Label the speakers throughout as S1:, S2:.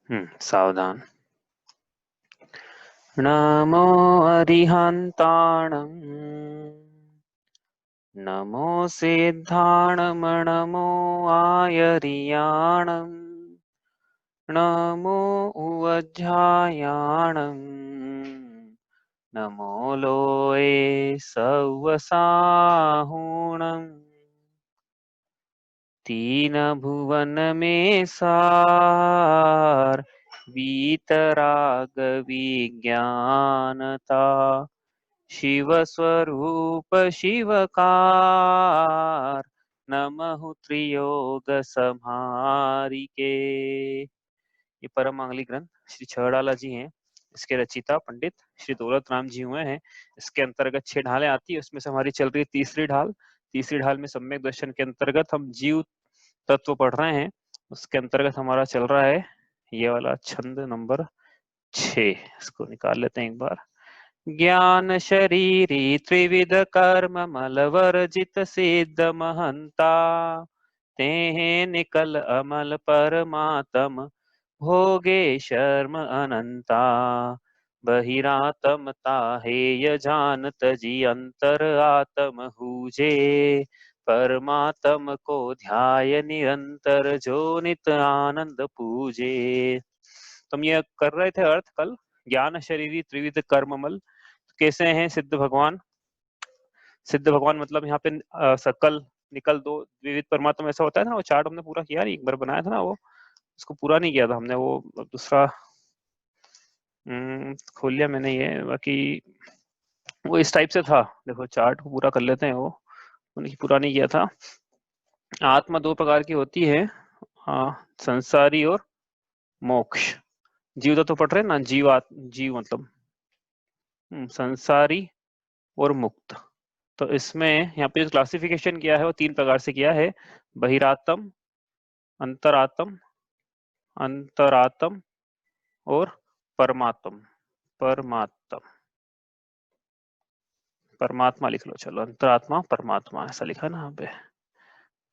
S1: सावधान। नमो अरिहन्ताणम् नमो सिद्धाणमणमो आयर्याणम् नमो उवज्झायाणम् नमो लोये सव्वसाहुणम् तीन भुवन में सार वीतराग विज्ञानता शिव स्वरूप शिवकार नमः त्रियोग समारिके। ये परम मांगलिक ग्रंथ श्री छहड़ाला जी हैं। इसके रचिता पंडित श्री दौलत राम जी हुए हैं। इसके अंतर्गत 6 ढालें आती है, उसमें से हमारी चल रही तीसरी ढाल। तीसरी ढाल में सम्यक दर्शन के अंतर्गत हम जीव तत्व पढ़ रहे हैं। उसके अंतर्गत हमारा चल रहा है ये वाला छंद नंबर 6। इसको निकाल लेते हैं एक बार। ज्ञान शरीरी त्रिविध कर्म मल वर्जित सिद्ध महंता तेहे निकल अमल परमात्म भोगे शर्म अनंता बहिरात्म ताहेय जानत जी अंतर आत्म हूजे परमात्म को ध्याय निरंतर जो नित आनंद पूजे। तुम ये कर रहे थे अर्थ कल, ज्ञान शरीरी त्रिविध कर्ममल। कैसे हैं सिद्ध भगवान? सिद्ध भगवान मतलब यहाँ पे सकल निकल दो द्विविध परमात्मा ऐसा होता है ना। वो चार्ट हमने पूरा किया नहीं, एक बार बनाया था ना, वो उसको पूरा नहीं किया था हमने। वो दूसरा खोल लिया मैंने ये, बाकी वो इस टाइप से था। देखो चार्ट को पूरा कर लेते हैं, वो उनकी पूरा नहीं किया था। आत्मा 2 प्रकार की होती है, संसारी और मोक्ष। जीव तो पढ़ रहे हैं ना, जीव मतलब संसारी और मुक्त। तो इसमें यहाँ पे जो क्लासिफिकेशन किया है वो 3 प्रकार से किया है। बहिरात्म, अंतरात्म और परमात्म। परमात्मा लिख लो, चलो अंतरात्मा परमात्मा ऐसा लिखा है ना यहाँ पे,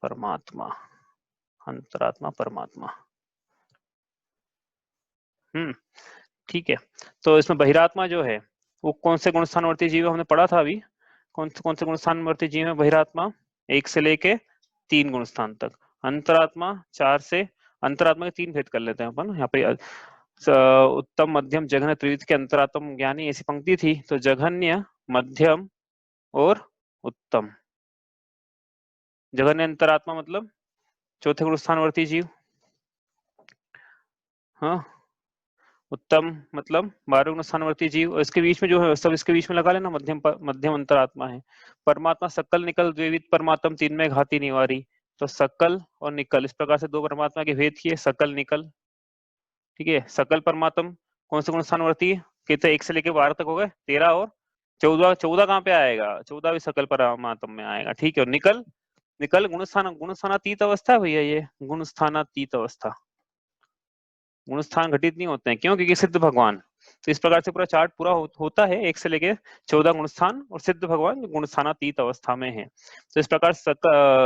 S1: परमात्मा अंतरात्मा परमात्मा। ठीक है। तो इसमें बहिरात्मा जो है वो कौन से गुणस्थानवर्ती जीव हमने पढ़ा था अभी। कौन से गुणस्थानवर्ती जीव है बहिरात्मा? 1 से लेके 3 गुणस्थान तक। अंतरात्मा 4 से, अंतरात्मा के 3 भेद कर लेते हैं अपन यहाँ पे। उत्तम मध्यम जघन्य त्रिविध के अंतरात्म ज्ञानी ऐसी पंक्ति थी। तो जघन्य, मध्यम और उत्तम। जघन्य अंतरात्मा मतलब चौथे गुणस्थानवर्ती जीव। हाँ, उत्तम मतलब 12 गुणस्थानवर्ती जीव, और इसके बीच में जो है सब इसके बीच में लगा लेना, मध्यम अंतरात्मा है। परमात्मा सकल निकल द्विविध परमात्म तीन में घाती निवारी। तो सकल और निकल इस प्रकार से 2 परमात्मा के भेद किए, सकल निकल। ठीक है। सकल परमात्म कौन से गुणस्थानवर्ती? कितने 1 से लेके 12 तक हो गए, 13 और 14 कहाँ पे आएगा? 14 भी सकल परमात्म में आएगा। ठीक है। और निकल, निकल गुणस्थानातीत अवस्था है भैया, ये गुणस्थानातीत अवस्था। गुणस्थान घटित नहीं होते हैं, क्यों? क्योंकि सिद्ध भगवान। तो इस प्रकार से पूरा चार्ट पूरा होता है 1 से लेके 14 गुणस्थान, और सिद्ध भगवान गुणस्थानातीत अवस्था में है। तो इस प्रकार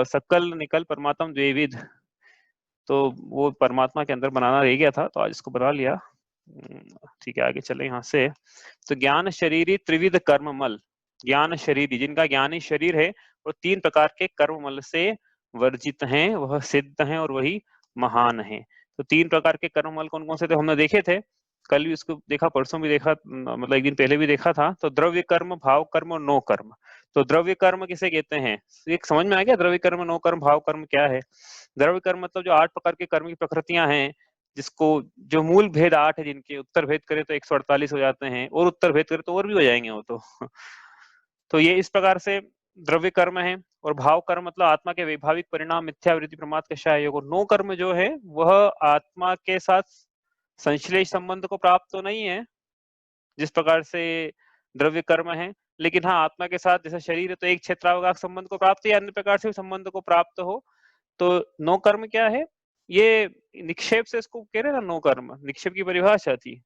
S1: सकल निकल परमात्म द्विविध, तो वो परमात्मा के अंदर बनाना रह गया था, तो आज इसको बना लिया। ठीक है, आगे चले यहाँ से। तो ज्ञान शरीरी त्रिविध कर्ममल, ज्ञान शरीरी जिनका ज्ञानी शरीर है वो 3 प्रकार के कर्ममल से वर्जित हैं, वह सिद्ध हैं और वही महान है। तो 3 प्रकार के कर्ममल कौन कौन से थे हमने देखे थे, कल भी उसको देखा, परसों भी देखा, मतलब 1 दिन पहले भी देखा था। तो द्रव्य कर्म, भाव कर्म और नो कर्म। तो द्रव्य कर्म किसे कहते हैं? एक समझ में आ गया द्रव्य कर्म, नो कर्म, भाव कर्म क्या है? द्रव्य कर्म मतलब जो 8 प्रकार के कर्म की प्रकृतियां हैं, जिसको जो मूल भेद 8 है, जिनके उत्तर भेद करें तो 148 हो जाते हैं, और उत्तर भेद करें तो और भी हो जाएंगे वो तो ये इस प्रकार से द्रव्य कर्म है। और भाव कर्म मतलब आत्मा के वैभाविक परिणाम, मिथ्यावृत्ति, प्रमाद के क्षय योग। नो कर्म जो है वह आत्मा के साथ संश्लेष संबंध को प्राप्त तो नहीं है जिस प्रकार से द्रव्य कर्म है, लेकिन हाँ आत्मा के साथ जैसे शरीर है तो एक क्षेत्रावकाश संबंध को प्राप्त या अन्य प्रकार से संबंध को प्राप्त हो। तो नो कर्म क्या है? ये निक्षेप से इसको कह रहे हैं ना, नो कर्म निक्षेप की परिभाषा थी।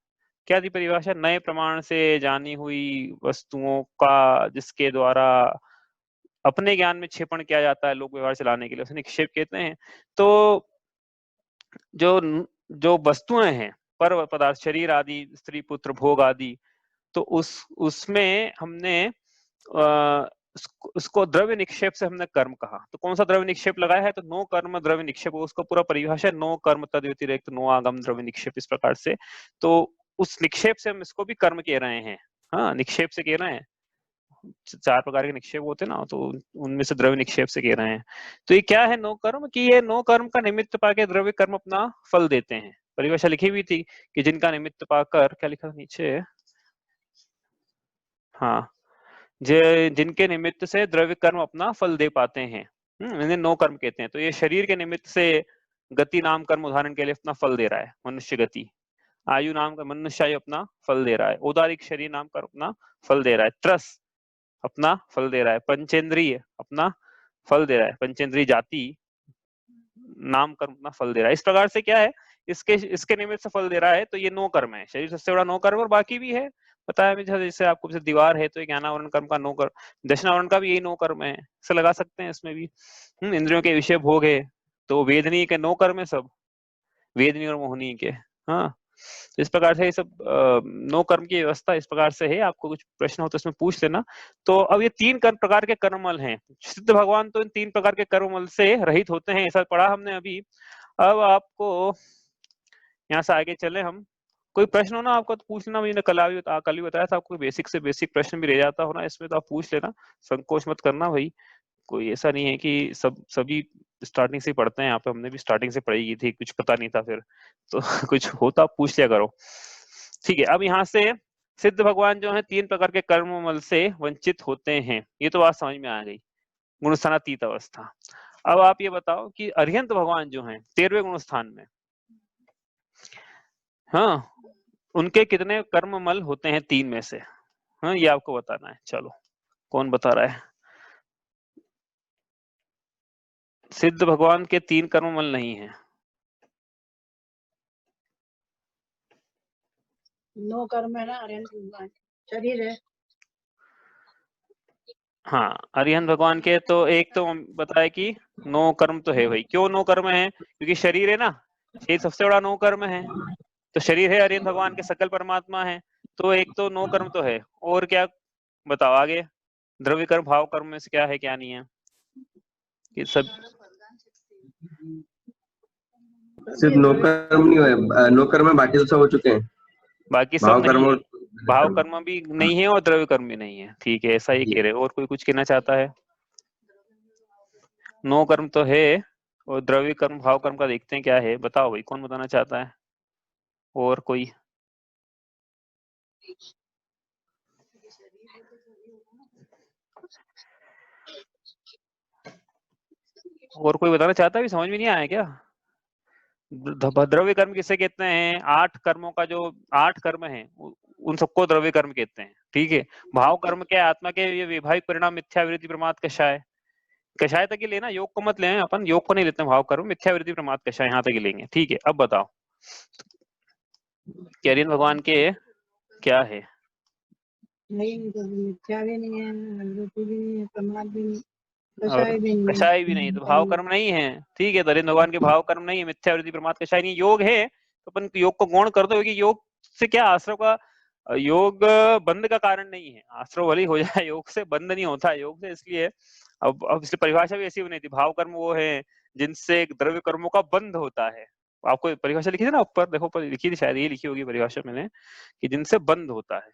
S1: क्या थी परिभाषा? नए प्रमाण से जानी हुई वस्तुओं का जिसके द्वारा अपने ज्ञान में क्षेपण किया जाता है लोक व्यवहार चलाने के लिए, उसे निक्षेप कहते हैं। तो जो जो वस्तुएं हैं पर पदार्थ, शरीर आदि, स्त्री पुत्र भोग आदि, तो उसमें हमने उसको द्रव्य निक्षेप से हमने कर्म कहा। तो कौन सा द्रव्य निक्षेप लगाया है? तो नो कर्म द्रव्य निक्षेप, उसका पूरा परिभाषा है, नो कर्म तद व्यतिरेक्त नो आगम द्रव्य निक्षेप, इस प्रकार से। तो उस निक्षेप से हम इसको भी कर्म कह रहे हैं। हाँ, निक्षेप से कह रहे हैं। 4 प्रकार के निक्षेप होते हैं ना, तो उनमें से द्रव्य निक्षेप से कह रहे हैं। तो ये क्या है नो कर्म? कि ये नो कर्म का निमित्त पाके द्रव्य कर्म अपना फल देते हैं। परिभाषा लिखी हुई थी कि जिनका निमित्त पाकर, क्या लिखा था नीचे? हाँ, जिनके निमित्त से द्रव्य कर्म अपना फल दे पाते हैं, इन्हें नो कर्म कहते हैं। तो ये शरीर के निमित्त से गति नाम कर्म उदाहरण के लिए अपना फल दे रहा है, मनुष्य गति। आयु नाम का मनुष्य आयु अपना फल दे रहा है। औदारिक शरीर नाम कर्म अपना फल दे रहा है। त्रस अपना फल दे रहा है। पंचेंद्रिय अपना फल दे रहा है। पंचेंद्रिय जाति नाम कर्म अपना फल दे रहा है। इस प्रकार से क्या है, इसके निमित्त से फल दे रहा है, तो ये नो कर्म है। शरीर सबसे बड़ा नो कर्म, और बाकी भी है, बताया जैसे आपको, जैसे दीवार है तो एक ज्ञानावरण कर्म का नो कर्म, दशनावरण का भी यही नो कर्म है, इसे लगा सकते हैं इसमें भी। इंद्रियों के विषय भोग है, तो वेदनीय के नो कर्म है सब, वेदनीय और मोहनीय के। हाँ, इस प्रकार से ये सब नो कर्म की व्यवस्था इस प्रकार से है। आपको कुछ प्रश्न हो तो इसमें पूछ लेना। तो अब ये 3 प्रकार के कर्ममल हैं। सिद्ध भगवान तो इन 3 प्रकार के कर्ममल से रहित होते हैं, ऐसा पढ़ा हमने अभी। अब आपको यहाँ से आगे चले हम। कोई प्रश्न हो ना आपको तो पूछ लेना। मैंने कल भी बताया था आपको, बेसिक से बेसिक प्रश्न भी रह जाता हो ना इसमें, तो आप पूछ लेना, संकोच मत करना भाई। कोई ऐसा नहीं है कि सभी स्टार्टिंग से पढ़ते हैं। यहाँ पे हमने भी स्टार्टिंग से पढ़ी की थी, कुछ पता नहीं था फिर तो कुछ होता पूछ लिया करो। ठीक है, अब यहाँ से सिद्ध भगवान जो है 3 प्रकार के कर्ममल से वंचित होते हैं, ये तो बात समझ में आ गई। गुणस्थानातीत अवस्था। अब आप ये बताओ कि अरिहंत भगवान जो है 13वें गुणस्थान में, हाँ, उनके कितने कर्ममल होते हैं 3 में से? हाँ, ये आपको बताना है। चलो, कौन बता रहा है? सिद्ध भगवान के 3 कर्ममल नहीं है।
S2: नो कर्म है ना, अरिहंत भगवान शरीर है।
S1: हाँ, अरिहंत भगवान के तो एक तो बताया कि नो कर्म तो है भाई। क्यों नो कर्म है? क्योंकि शरीर है ना, शरीर सबसे बड़ा नो कर्म है। तो शरीर है, अरिहंत भगवान के सकल परमात्मा है, तो एक तो नो कर्म तो है। और क्या बताओ आगे? द्रव्य कर्म भाव कर्म में से क्या है क्या नहीं है? ये सब
S3: सिर्फ नो कर्म नहीं हुए, नो कर्म में बाकी तो सब हो चुके हैं।
S1: बाकी सब नहीं है। भाव कर्म भी नहीं है और द्रव्य कर्म भी नहीं है। ठीक है, ऐसा ही कह रहे। और कोई कुछ कहना चाहता है? नो कर्म तो है, और द्रव्य कर्म भाव कर्म का देखते हैं क्या है। बताओ भाई, कौन बताना चाहता है? और कोई? और कोई बताना चाहता है? भी समझ में नहीं आया क्या? द्रव्य कर्म किसे कहते हैं? 8 कर्मों का जो 8 कर्म है उन सबको द्रव्य कर्म कहते हैं। ठीक है, भाव कर्म क्या है? आत्मा के ये वैभाविक परिणाम मिथ्यावृत्ति प्रमाद कषाय, कषाय तक ही लेना, योग को मत लें अपन, योग को नहीं लेते भाव कर्म, मिथ्यावृत्ति प्रमाद कषाय यहाँ तक ही लेंगे। ठीक है, अब बताओ अरिहंत भगवान के क्या है?
S2: नहीं, मिथ्या भी नहीं है, अवृत्ति भी नहीं है, प्रमाद भी नहीं,
S1: और कषाय भी नहीं, तो भाव कर्म नहीं है। ठीक है, तो अरिहंत भगवान के भाव कर्म नहीं है, मिथ्यावृत्ति प्रमाद कषाय नहीं। योग है, तो अपन योग को गौण कर दो, क्योंकि योग से क्या, आश्रव का, योग बंध का कारण नहीं है। आश्रव भले हो जाए, योग से बंध नहीं होता है योग से, इसलिए अब इसलिए परिभाषा भी ऐसी बनी थी। भाव कर्म वो है जिनसे द्रव्य कर्मों का बंध होता है। आपको परिभाषा लिखी थी ना ऊपर, देखो पर लिखी थी, शायद ये लिखी होगी परिभाषा मैंने, कि जिनसे बंध होता है,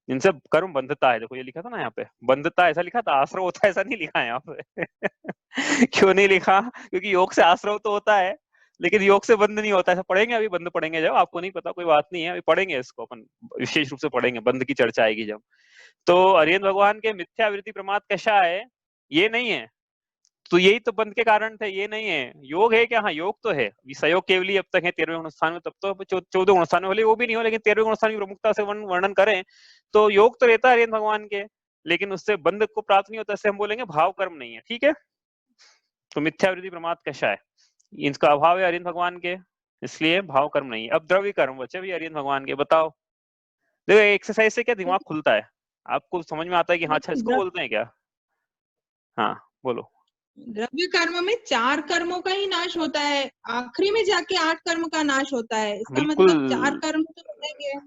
S1: जिनसे कर्म बंधता है। देखो ये लिखा था ना यहाँ पे, बंधता ऐसा लिखा था, आश्रव होता है ऐसा नहीं लिखा है यहाँ पे क्यों नहीं लिखा? क्योंकि योग से आश्रव तो होता है, लेकिन योग से बंध नहीं होता। ऐसा पढ़ेंगे, अभी बंध पढ़ेंगे जब, आपको नहीं पता कोई बात नहीं है, अभी पढ़ेंगे इसको अपन, विशेष रूप से पढ़ेंगे, बंध की चर्चा आएगी जब। तो अरिहंत भगवान के मिथ्यावृत्ति प्रमाद कषा है, ये नहीं है। तो यही तो बंध के कारण थे, ये नहीं है। योग है क्या? हाँ, योग तो है। सहयोग केवली अब तक है 13वें गुणस्थान में, तब तो 14 गुणस्थान में भले वो भी नहीं हो, लेकिन 13वें गुणस्थान की प्रमुखता से वर्णन करें तो योग तो रहता है अरिहंत भगवान के, लेकिन उससे बंध को प्राप्त नहीं होता, इससे हम बोलेंगे भाव कर्म नहीं है। ठीक है, तो मिथ्यावृत्ति प्रमाद कषा है, इसका अभाव है अरिहंत भगवान के, इसलिए भाव कर्म नहीं है। अब द्रव्य कर्म बचे भी अरिहंत भगवान के, बताओ। देखो एक्सरसाइज से क्या दिमाग खुलता है, आपको समझ में आता है कि हाँ अच्छा इसको बोलते हैं क्या। हाँ बोलो।
S4: द्रव्य कर्म में 4 कर्मों का ही नाश होता है, आखिरी में जाके 8 कर्म का नाश होता है। इसका
S1: बिल्कुल
S4: मतलब 4 कर्म तो रहेंगे।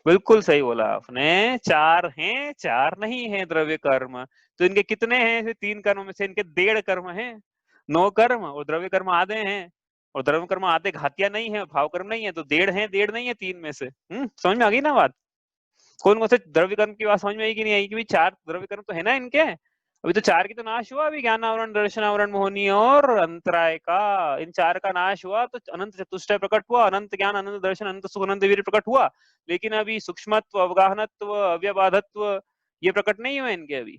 S1: बिल्कुल सही बोला आपने, 4 हैं 4 नहीं है द्रव्य कर्म। तो इनके कितने हैं? 3 कर्म में से इनके 1.5 कर्म हैं, 9 कर्म, और द्रव्य कर्म आधे हैं। और द्रव्य कर्म आधे घातिया नहीं है, भाव कर्म नहीं है, तो 1.5 है, 1.5 नहीं है 3 में से। समझ में आ गई ना बात? कौन से द्रव्य कर्म की बात समझ में आई कि नहीं आई? कि भाई 4 द्रव्य कर्म तो है ना इनके। अभी तो 4 की तो नाश हुआ, अभी ज्ञान आवरण, दर्शन आवरण, मोहनी और अंतराय का। इन 4 का नाश हुआ तो अनंत चतुष्टय प्रकट हुआ, अनंत ज्ञान, अनंत दर्शन, अनंत सुख, अनंत वीर्य प्रकट हुआ। लेकिन अभी सूक्ष्मत्व, अवगाहनत्व, अव्यबाधत्व ये प्रकट नहीं हुए इनके अभी।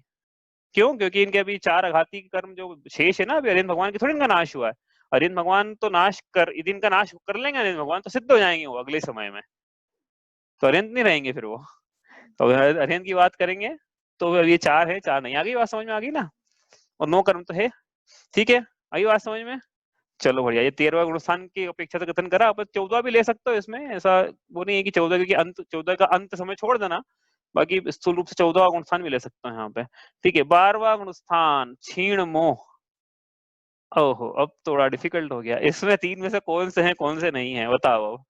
S1: क्यों? क्योंकि इनके अभी 4 आघाती कर्म जो शेष है ना, अभी अरिहंत भगवान के थोड़ी इनका नाश हुआ है। अरिहंत भगवान तो नाश कर, इनका नाश कर लेंगे अरिहंत भगवान, तो सिद्ध हो जाएंगे वो अगले समय में, तो अरिहंत नहीं रहेंगे फिर वो। तो अरिहंत की बात करेंगे तो अब ये 4 है, 4 नहीं। आ गई बात समझ में? आ गई ना? और 9 कर्म तो है। ठीक है, आई बात समझ में? चलो बढ़िया। ये 13वां गुणस्थान की अपेक्षा से कथन करा, आप 14वां भी ले सकते हो इसमें, ऐसा वो नहीं है कि 14 के अंत, 14 का अंत समय छोड़ देना, बाकी स्थूल रूप से 14वां गुणस्थान भी ले सकते हैं यहाँ पे। ठीक है, 12वां गुणस्थान क्षीण मोह। ओहो, अब थोड़ा डिफिकल्ट हो गया। इसमें 3 में से कौन से हैं, कौन से नहीं है? बताओ अब।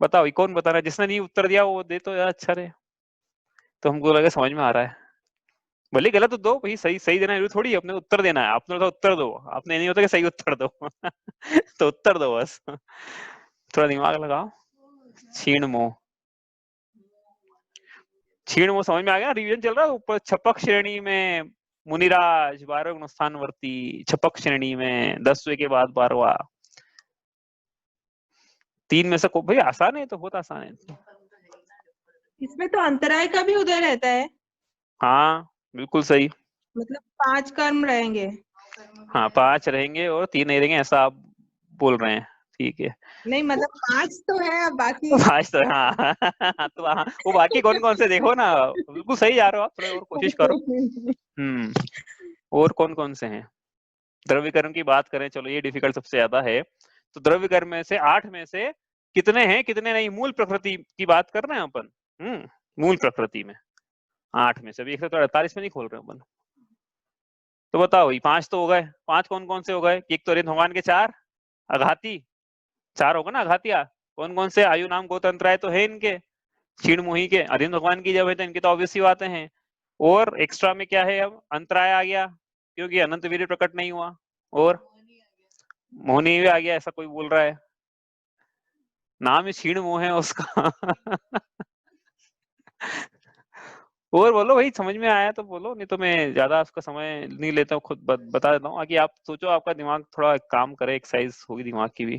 S1: बताओ, ये कौन बता रहा है? जिसने नहीं उत्तर दिया वो दे तो यार, अच्छा रहे, तो हमको लगा समझ में आ रहा है। भले गलत तो दो भाई, सही सही देना जरूरी थोड़ी है, अपने उत्तर देना है। आपने तो उत्तर दो, आपने नहीं होता कि सही उत्तर दो तो उत्तर दो बस, थोड़ा दिमाग लगाओ। क्षीण मोह, क्षीण मोह समझ में आ गया? रिवीजन चल रहा है ऊपर। छपक श्रेणी में मुनिराज 12 गुणस्थानवर्ती, छपक श्रेणी में 10वें के बाद 12वां। 3 में से को भाई आसान है, तो बहुत आसान है।
S4: इसमें तो अंतराय का भी उदय रहता है,
S1: हाँ बिल्कुल सही।
S4: मतलब 5 कर्म रहेंगे।
S1: हाँ 5 रहेंगे और 3 नहीं रहेंगे, ऐसा आप बोल रहे हैं। ठीक है,
S4: नहीं मतलब 5 तो है, अब बाकी
S1: 5 तो हाँ तो हाँ, वो बाकी कौन कौन से देखो ना, बिल्कुल सही जा रहे हो आप, थोड़ा और कोशिश करो। और कौन कौन से हैं? द्रव्य कर्म की बात करें, चलो ये डिफिकल्ट सबसे ज्यादा है। तो द्रव्य कर्म में से 8 में से कितने हैं, कितने नहीं? मूल प्रकृति की बात कर रहे हैं अपन। मूल प्रकृति में 8 में से, अभी 148 में नहीं खोल रहे अपन। तो बताओ, ये 5 तो हो गए। 5 कौन कौन से हो गए? एक तो अरिहंत भगवान के 4 आघाती, 4 होगा ना आघातिया। कौन कौन से? आयु नाम गोतंत्राय तो है इनके, क्षीण मोही के। अरिहंत भगवान की जब है तो इनकी तो ऑब्वियस सी बातें हैं। और एक्स्ट्रा में क्या है? अब अंतराय आ गया, क्योंकि अनंत वीर्य प्रकट नहीं हुआ। और मोहनी भी आ गया, ऐसा कोई बोल रहा है। नाम ही क्षीण मोह है उसका और बोलो भाई, समझ में आया तो बोलो, नहीं तो मैं ज्यादा उसका समय नहीं लेता हूँ, खुद बता देता हूँ। आगे आप सोचो, आपका दिमाग थोड़ा काम करे, एक्सरसाइज होगी दिमाग की भी।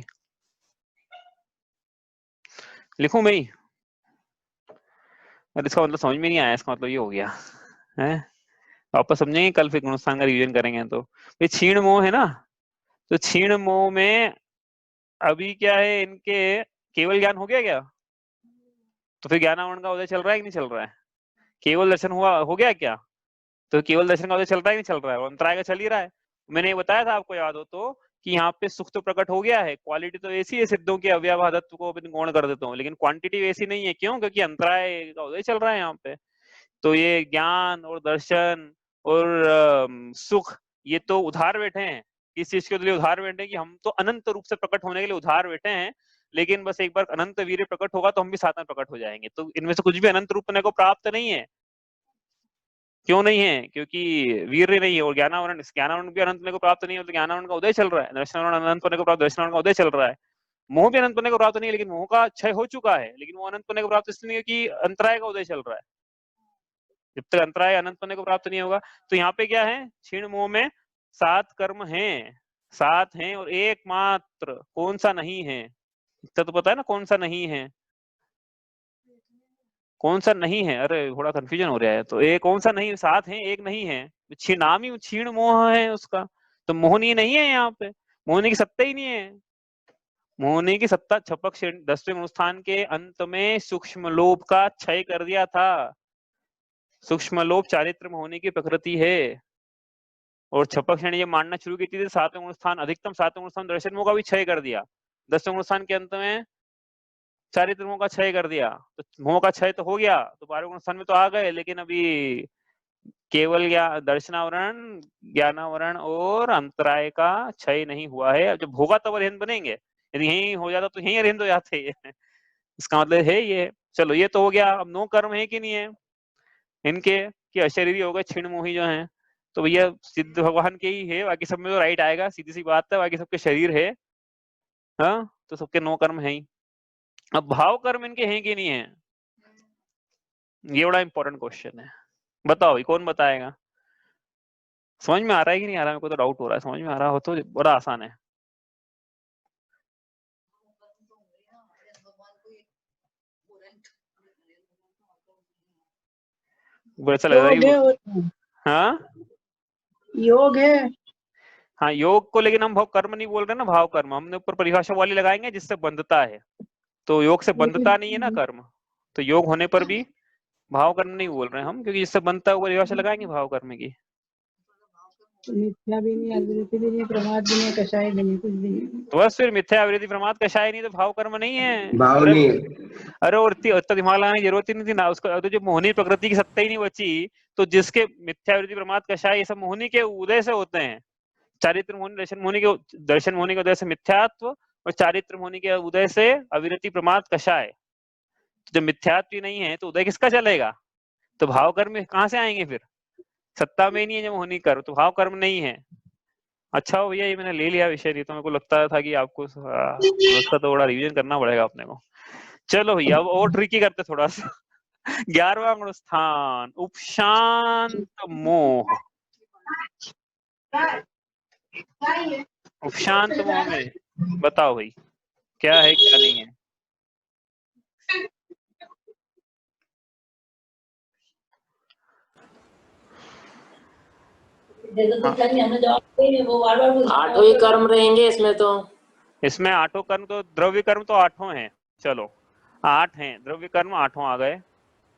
S1: लिखूं मैं ही? अरे इसका मतलब समझ में नहीं आया, इसका मतलब ये हो गया है। वापस समझेंगे कल, फिर गुणस्थान का रिवीजन करेंगे। तो ये क्षीण मोह है ना, तो क्षीण मोह में अभी क्या है इनके? केवल ज्ञान हो गया क्या? तो फिर ज्ञानावरण का उदय चल रहा है कि नहीं चल रहा है? केवल दर्शन हुआ, हो गया क्या? तो केवल दर्शन का उदय चल रहा है कि नहीं चल रहा है? और अंतराय का चल ही रहा है। मैंने ये बताया था, आपको याद हो तो, कि यहाँ पे सुख तो प्रकट हो गया है। क्वालिटी तो ऐसी है सिद्धों की, अव्यवहादत्व को गौण कर देता हूँ, लेकिन क्वांटिटी वैसी नहीं है। क्यों? क्योंकि अंतराय का उदय चल रहा है यहाँ पे। तो ये ज्ञान और दर्शन और सुख, ये तो उधार बैठे हैं। इस चीज के लिए उधार बैठे हैं कि हम तो अनंत रूप से प्रकट होने के लिए उधार बैठे हैं, लेकिन बस एक बार अनंत वीर्य प्रकट होगा तो हम भी साथ में प्रकट हो जाएंगे। तो इनमें से कुछ भी अनंत रूप को प्राप्त नहीं है। क्यों नहीं है? क्योंकि वीर्य नहीं है। और ज्ञानावरण, ज्ञानावरण भी अनंत को प्राप्त नहीं है, तो ज्ञानावरण का उदय चल रहा है। दर्शनावरण अनंत होने को प्राप्त, दर्शनावरण का उदय चल रहा है। मोह भी अनंत होने को प्राप्त नहीं है, लेकिन मोह का क्षय हो चुका है, लेकिन वो अनंत होने को प्राप्त इसलिए कि अंतराय का उदय चल रहा है। जब तक अंतराय अनंत होने को प्राप्त नहीं होगा। तो यहाँ पे क्या है? क्षीण मोह में 7 कर्म हैं, 7 हैं, और एकमात्र कौन सा नहीं है? इतना तो पता है ना कौन सा नहीं है? कौन सा नहीं है? अरे थोड़ा कंफ्यूजन हो रहा है। तो एक कौन सा नहीं? 7 है, एक नहीं है। नाम ही क्षीण मोह है उसका, तो मोहनी नहीं है यहाँ पे। मोहनी की सत्ता ही नहीं है। मोहनी की सत्ता छपक 10वें गुणस्थान के अंत में सूक्ष्म लोभ का क्षय कर दिया था। सूक्ष्म लोभ चारित्र में होने की प्रकृति है। और छपक श्रेणी जब मानना शुरू की थी, 7वें गुणस्थान, अधिकतम 7वें गुणस्थान दर्शन मोह का भी क्षय कर दिया। 10वें गुणस्थान के अंत में चारित्र मोह का क्षय कर दिया। तो मोह का क्षय तो हो गया, तो 12वें गुणस्थान में तो आ गए, लेकिन अभी केवल दर्शनावरण, ज्ञानावरण और अंतराय का क्षय नहीं हुआ है। अब जब होगा तब अरिहंत बनेंगे, यदि यहीं हो जाता तो यहीं अरिहंत हो जाते। इसका मतलब है ये। चलो ये तो हो गया। अब 9 कर्म है कि नहीं है इनके, कि अशरीरी हो गए, क्षीण मोही जो है, तो भैया सिद्ध भगवान के ही है, बाकी सब में तो राइट आएगा, सीधी सी बात है, बाकी सबके शरीर है। हाँ, तो सबके 9 कर्म है ही। अब भाव कर्म इनके हैं कि नहीं है, ये बड़ा इंपॉर्टेंट क्वेश्चन है। बताओ भाई, कौन बताएगा? समझ में आ रहा है कि नहीं आ रहा है? मेरे को तो डाउट हो रहा है। समझ में आ रहा हो तो बड़ा आसान है। ऐसा लग रहा है
S2: योग है
S1: कि
S2: और क्या?
S1: हाँ
S2: योग है।
S1: हाँ, योग को लेकिन हम भाव कर्म नहीं बोल रहे ना, भाव कर्म हमने ऊपर परिभाषा वाली लगाएंगे जिससे बंधता है। तो योग से बंधता नहीं है ना कर्म, तो योग होने पर भी भाव कर्म नहीं बोल रहे हैं हम, क्योंकि जिससे बनता है वो परिभाषा लगाएंगे भाव कर्म की।
S2: मिथ्या भी नहीं, अविरति भी नहीं, प्रमाद भी नहीं, कषाय भी नहीं, कुछ भी नहीं।
S1: तो बस फिर मिथ्या, अविरति, प्रमाद, कषाय नहीं तो भाव कर्म नहीं है।
S3: भाव
S1: अरे
S3: नहीं।
S1: अरे और इतना दिमाग लगाने की जरूरत ही नहीं थी ना उसको। तो जो मोहनी प्रकृति की सत्ता ही नहीं बची, तो जिसके मिथ्या, अविरति, प्रमाद, कषाय ये सब मोहनी के उदय से होते हैं। चारित्र मोहनी, दर्शन मोहनी के उदय से मिथ्यात्व, और चारित्र मोहनी के उदय से अविरति, प्रमाद, कषाय। तो जब मिथ्यात्व ही नहीं है तो उदय किसका चलेगा? तो भाव कर्म कहाँ से आएंगे फिर? सत्ता में ही नहीं है जब मोहनी कर्म, तो भाव कर्म नहीं है। अच्छा हो भैया, ये मैंने ले लिया विषय, नहीं तो मेरे को लगता था कि आपको उसका तो बड़ा रिवीजन करना पड़ेगा अपने को। चलो भैया, अब और ट्रिकी करते थोड़ा सा। 11वां स्थान, उपशांत मोह। उपशांत मोह में बताओ भाई क्या है क्या नहीं है?
S5: आठों ही कर्म रहेंगे इसमें तो।
S1: इसमें 8 कर्म तो, द्रव्य कर्म तो 8 हैं। चलो 8 हैं द्रव्य कर्म, 8 आ गए।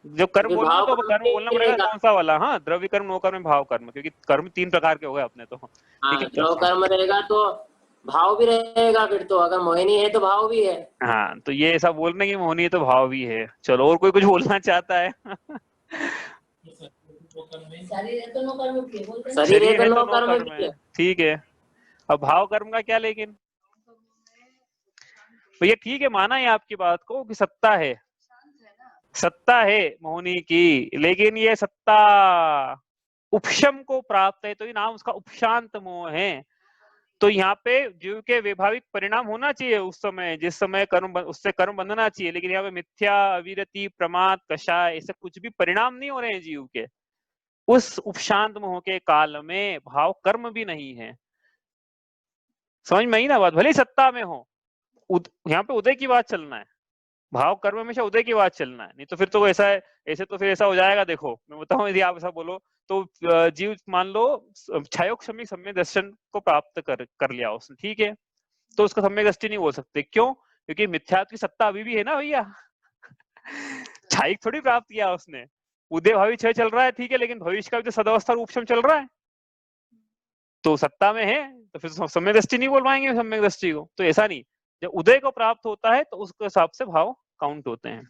S1: जब कर्म
S5: क्योंकि
S1: बोलना
S5: भाव
S1: तो
S5: कर्म
S1: कर्म बोलना
S5: भी
S1: पड़ेगा
S5: रहेगा।
S1: कौन सा वाला। हाँ, द्रव्य कर्म, नो कर्म, भाव कर्म, क्योंकि कर्म 3 प्रकार के हो गए अपने तो। ठीक
S5: हाँ,
S1: है
S5: द्रव
S1: चलो।
S5: कर्म रहेगा तो भाव भी रहेगा फिर तो। अगर मोहिनी है तो भाव भी है।
S1: हाँ, तो ये ऐसा बोलने की मोहनी है तो भाव भी है। चलो, और कोई कुछ बोलना चाहता है?
S5: शरीर है तो नो कर्म भी है।
S1: शरीर
S5: शरीर है
S1: है
S5: तो
S1: तो
S5: नो
S1: नो
S5: कर्म
S1: कर्म
S5: भी
S1: है,
S5: है।
S1: ठीक है। अब भाव कर्म का क्या लेकिन? तो ये ठीक है, माना है आपकी बात को कि सत्ता है, सत्ता है मोहनी की, लेकिन ये सत्ता उपशम को प्राप्त है, तो ये नाम उसका उपशांत मोह है। तो यहाँ पे जीव के वैभाविक परिणाम होना चाहिए उस समय, जिस समय कर्म उससे कर्म बंधना चाहिए, लेकिन यहाँ पे मिथ्या, अविरति, प्रमाद, कषाय, ऐसे कुछ भी परिणाम नहीं हो रहे हैं जीव के। उस उपशांत मोह के काल में भाव कर्म भी नहीं है। समझ में आई ना बात? भले ही सत्ता में हो, यहाँ पे उदय की बात चलना है। भाव कर्म हमेशा उदय की बात चलना है, नहीं तो फिर तो ऐसा है, ऐसे तो फिर ऐसा हो जाएगा। देखो मैं बताऊं, यदि आप ऐसा बोलो तो जीव मान लो क्षयोक्षमी सम्यक दर्शन को प्राप्त कर लिया उसने, ठीक है, तो उसका सम्यक दृष्टि नहीं बोल सकते। क्यों? क्योंकि मिथ्यात्व की सत्ता अभी भी है ना भैया। क्षयिक थोड़ी प्राप्त किया उसने। उदय भावी क्षय चल रहा है, ठीक है, लेकिन भविष्य का भी तो सदावस्था उपशम चल रहा है, तो सत्ता में है, तो फिर सम्यक दृष्टि नहीं बोल पाएंगे सम्यक दृष्टि को। तो ऐसा नहीं, जब उदय को प्राप्त होता है तो उसके हिसाब से भाव काउंट होते हैं।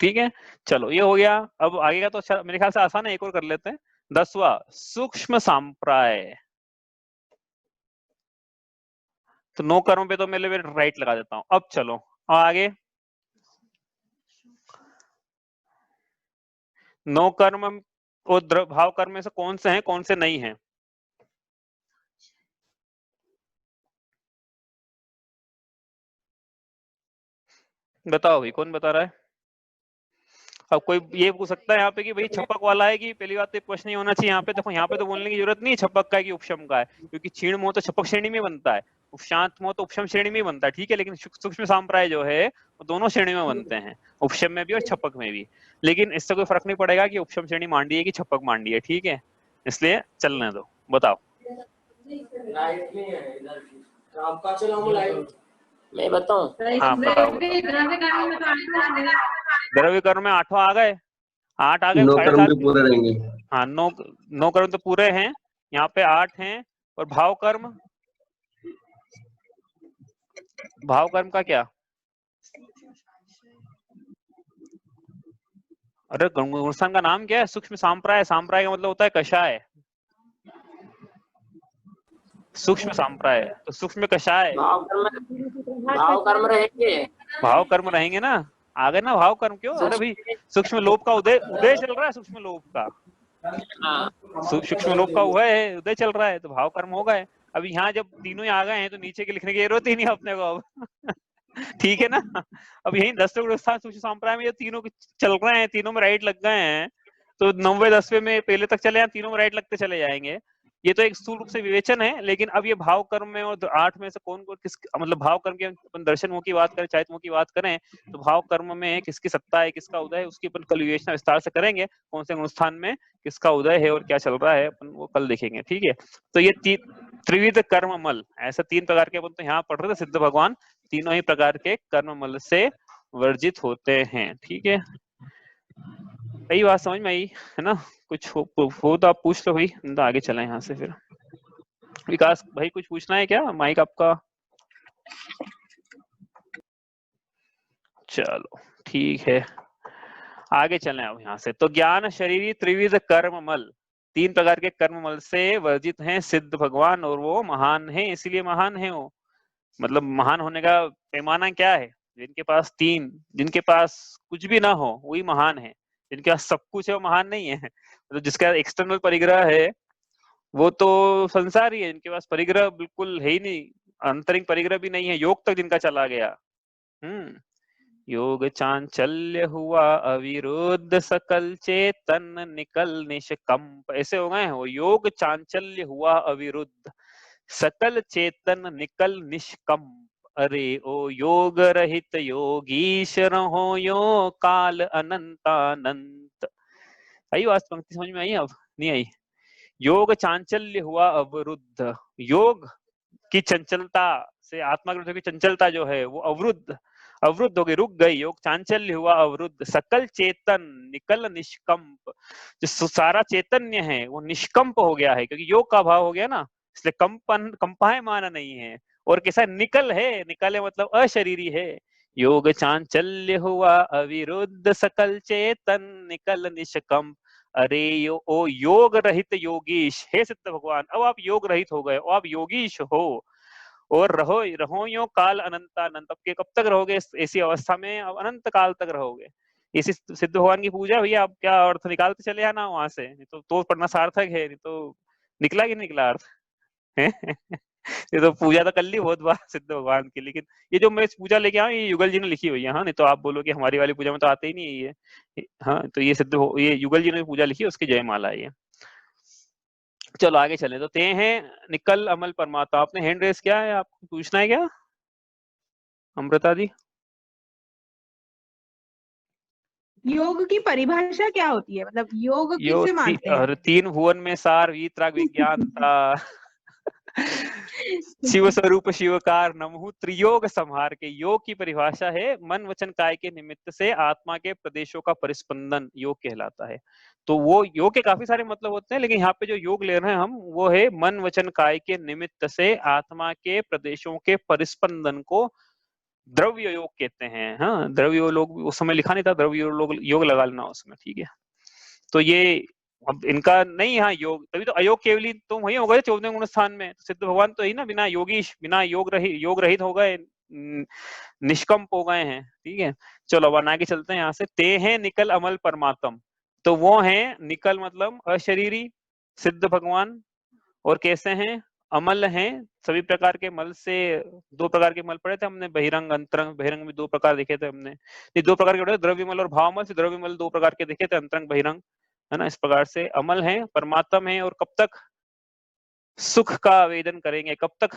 S1: ठीक है, चलो ये हो गया। अब आगे का तो अच्छा मेरे ख्याल से आसान है, एक और कर लेते हैं। 10वां, सूक्ष्म सांप्राय। तो 9 कर्म पे तो मैं राइट लगा देता हूं। अब चलो आगे। 9 कर्म और भाव कर्म में से कौन से हैं, कौन से नहीं हैं? बताओ भाई, कौन बता रहा है? अब कोई ये पूछ सकता है यहाँ पे कि भाई छपक वाला है कि, पहली बात तो प्रश्न नहीं होना चाहिए यहाँ पे। देखो यहाँ पे तो बोलने की जरूरत नहीं है छपक का है कि उपशम का है, क्योंकि क्षीण मोह तो छपक श्रेणी में बनता है, उपशांत मोह तो उपशम श्रेणी में बनता है, ठीक है। लेकिन सूक्ष्म सांप्राय जो है वो दोनों श्रेणी में बनते हैं, उपशम में भी और छपक में भी। लेकिन इससे कोई फर्क नहीं पड़ेगा कि उपशम श्रेणी मांडी है कि छपक मांडी है, ठीक है, इसलिए चलने दो। बताओ।
S5: आपका चलाऊं लाइट? मैं बताऊं?
S1: हाँ बताओ। द्रव्य कर्म में 8 आ गए, 8 आ गए,
S3: 9 कर्म
S1: 7.5।
S3: तो पूरे रहेंगे।
S1: हाँ, 9 कर्म तो पूरे हैं, यहाँ पे 8 हैं। और भाव कर्म, भाव कर्म का क्या? अरे गुणस्थान का नाम क्या है? सूक्ष्म सांप्राय। सांप्राय का मतलब होता है कषाय, सूक्ष्म सांप्राय। तो सूक्ष्म कषाय,
S5: भाव कर्म रहेंगे।
S1: भाव कर्म रहेंगे ना, आ गए ना भाव कर्म। क्यों? अरे भाई सूक्ष्म लोभ का उदय, उदय चल रहा है सूक्ष्म लोभ का,
S5: हाँ,
S1: सूक्ष्म लोभ का उदय चल रहा है, तो भाव कर्म होगा है। अब यहाँ जब तीनों ही आ गए हैं तो नीचे के लिखने की जरूरत ही नहीं अपने को अब ठीक है ना। अब यही 10वें गुणस्थान सूक्ष्म संप्राय में जो तीनों चल रहे हैं, तीनों में राइट लग गए हैं, तो 9वें 10वें में पहले तक चले, तीनों में राइट लगते चले जाएंगे। ये तो एक स्थूल रूप से विवेचन है, लेकिन अब ये भाव कर्म में और 8 में से कौन कौन किस, मतलब भाव कर्म के अपन दर्शन मुख की बात करें, चारित्र मुख की बात करें, तो भाव कर्म में किसकी सत्ता है, किसका उदय है, उसकी अपन कल विवेचना विस्तार से करेंगे। कौन से गुणस्थान में किसका उदय है और क्या चल रहा है, अपन वो कल देखेंगे। ठीक है, तो ये त्रिविध कर्म मल, ऐसा 3 प्रकार के अपन तो यहाँ पढ़ रहे थे। सिद्ध भगवान तीनों ही प्रकार के कर्म मल से वर्जित होते हैं। ठीक है, सही बात समझ में आई है ना? कुछ हो तो आप पूछ लो भाई, तो आगे चलें यहाँ से। फिर विकास भाई कुछ पूछना है क्या? माइक आपका। चलो ठीक है, आगे चलें अब यहाँ से। तो ज्ञान शरीरी त्रिविध कर्म मल, 3 प्रकार के कर्म मल से वर्जित हैं सिद्ध भगवान, और वो महान है। इसलिए महान है वो, मतलब महान होने का पैमाना क्या है? जिनके पास कुछ भी ना हो वही महान है, जिनके पास सब कुछ है वो महान नहीं है। तो जिसका एक्सटर्नल परिग्रह है वो तो संसारी है, जिनके पास परिग्रह बिल्कुल है ही नहीं, आंतरिक परिग्रह भी नहीं है, योग तक जिनका चला गया। योग चांचल्य हुआ अविरुद्ध, सकल चेतन निकल निष्कंप, ऐसे हो गए हैं वो। योग चांचल्य हुआ अविरुद्ध, सकल चेतन निकल निष्कंप। अरे ओ योग रहित योगीश रहो यो काल अनंतानंत। आई बात, पंक्ति समझ में आई? अब नहीं आई? योग चांचल्य हुआ अवरुद्ध, योग की चंचलता से आत्मा की चंचलता जो है वो अवरुद्ध हो गई, रुक गई। योग चांचल्य हुआ अवरुद्ध, सकल चेतन निकल निष्कंप, जो सारा चैतन्य है वो निष्कंप हो गया है, क्योंकि योग का भाव हो गया ना, इसलिए कंपाए माना नहीं है। और कैसा निकल है? निकल है मतलब अशरीरी है। योग चांचल्य हुआ अविरुद्ध, सकल चेतन निकल निष्कंप। अरे ओ योग रहित योगीश, हे सिद्ध भगवान, अब आप योग रहित हो गए, अब आप योगीश हो और रहो यो काल अनंतानंत। अब के कब तक रहोगे ऐसी अवस्था में? अब अनंत काल तक रहोगे। इसी सिद्ध भगवान की पूजा भैया, आप क्या अर्थ निकालते चले आना वहां से, नहीं तो पढ़ना सार्थक है, नहीं तो निकला कि निकला अर्थ ये तो पूजा तो कर ली बहुत बार सिद्ध भगवान की, लेकिन ये जो मैं पूजा लेके आऊँ ये युगल जी ने लिखी हुई है। हाँ, नहीं तो आप बोलो कि हमारी वाली पूजा में तो आते ही नहीं है ये। हाँ, तो ये युगल जी ने पूजा लिखी है, उसकी जयमाला है ये। चलो आगे चले। तो ते हैं निकल अमल परमात्मा। आपने हैंड रेस किया है, आपको पूछना है क्या अमृता जी?
S4: योग की परिभाषा क्या होती है, मतलब योग किसे मानते हैं?
S1: 3 भुवन में सार, वीतराग विज्ञानता शिव स्वरूप शिवकार नमहु त्रियोग संहार के। योग की परिभाषा है मन वचन काय के निमित्त से आत्मा के प्रदेशों का परिस्पंदन, योग कहलाता है। तो वो योग के काफी सारे मतलब होते हैं, लेकिन यहाँ पे जो योग ले रहे हैं हम वो है मन वचन काय के निमित्त से आत्मा के प्रदेशों के परिस्पंदन को द्रव्य योग कहते हैं। हाँ, द्रव्य योग उस समय लिखा नहीं था, द्रव्य योग लगा लेना उसमें। ठीक है, तो ये अब इनका नहीं, यहाँ योग, तभी तो अयोग केवली तो वही हो गए 14वें गुण स्थान में। सिद्ध भगवान तो ही ना बिना योगीश, बिना योग रहित हो गए, निष्कंप हो गए हैं। ठीक है, चलो अब आगे चलते हैं यहाँ से। ते हैं निकल अमल परमात्म, तो वो हैं निकल मतलब अशरीरी सिद्ध भगवान, और कैसे हैं? अमल हैं, सभी प्रकार के मल से। 2 प्रकार के मल पढ़े थे हमने, बहिरंग अंतरंग। बहिरंग में 2 प्रकार देखे थे हमने, ये 2 प्रकार के द्रव्यमल और भावमल। से द्रव्यमल 2 प्रकार के देखे थे, अंतरंग बहिरंग, है ना। इस प्रकार से अमल है, परमात्म है, और कब तक सुख का आवेदन करेंगे? कब तक?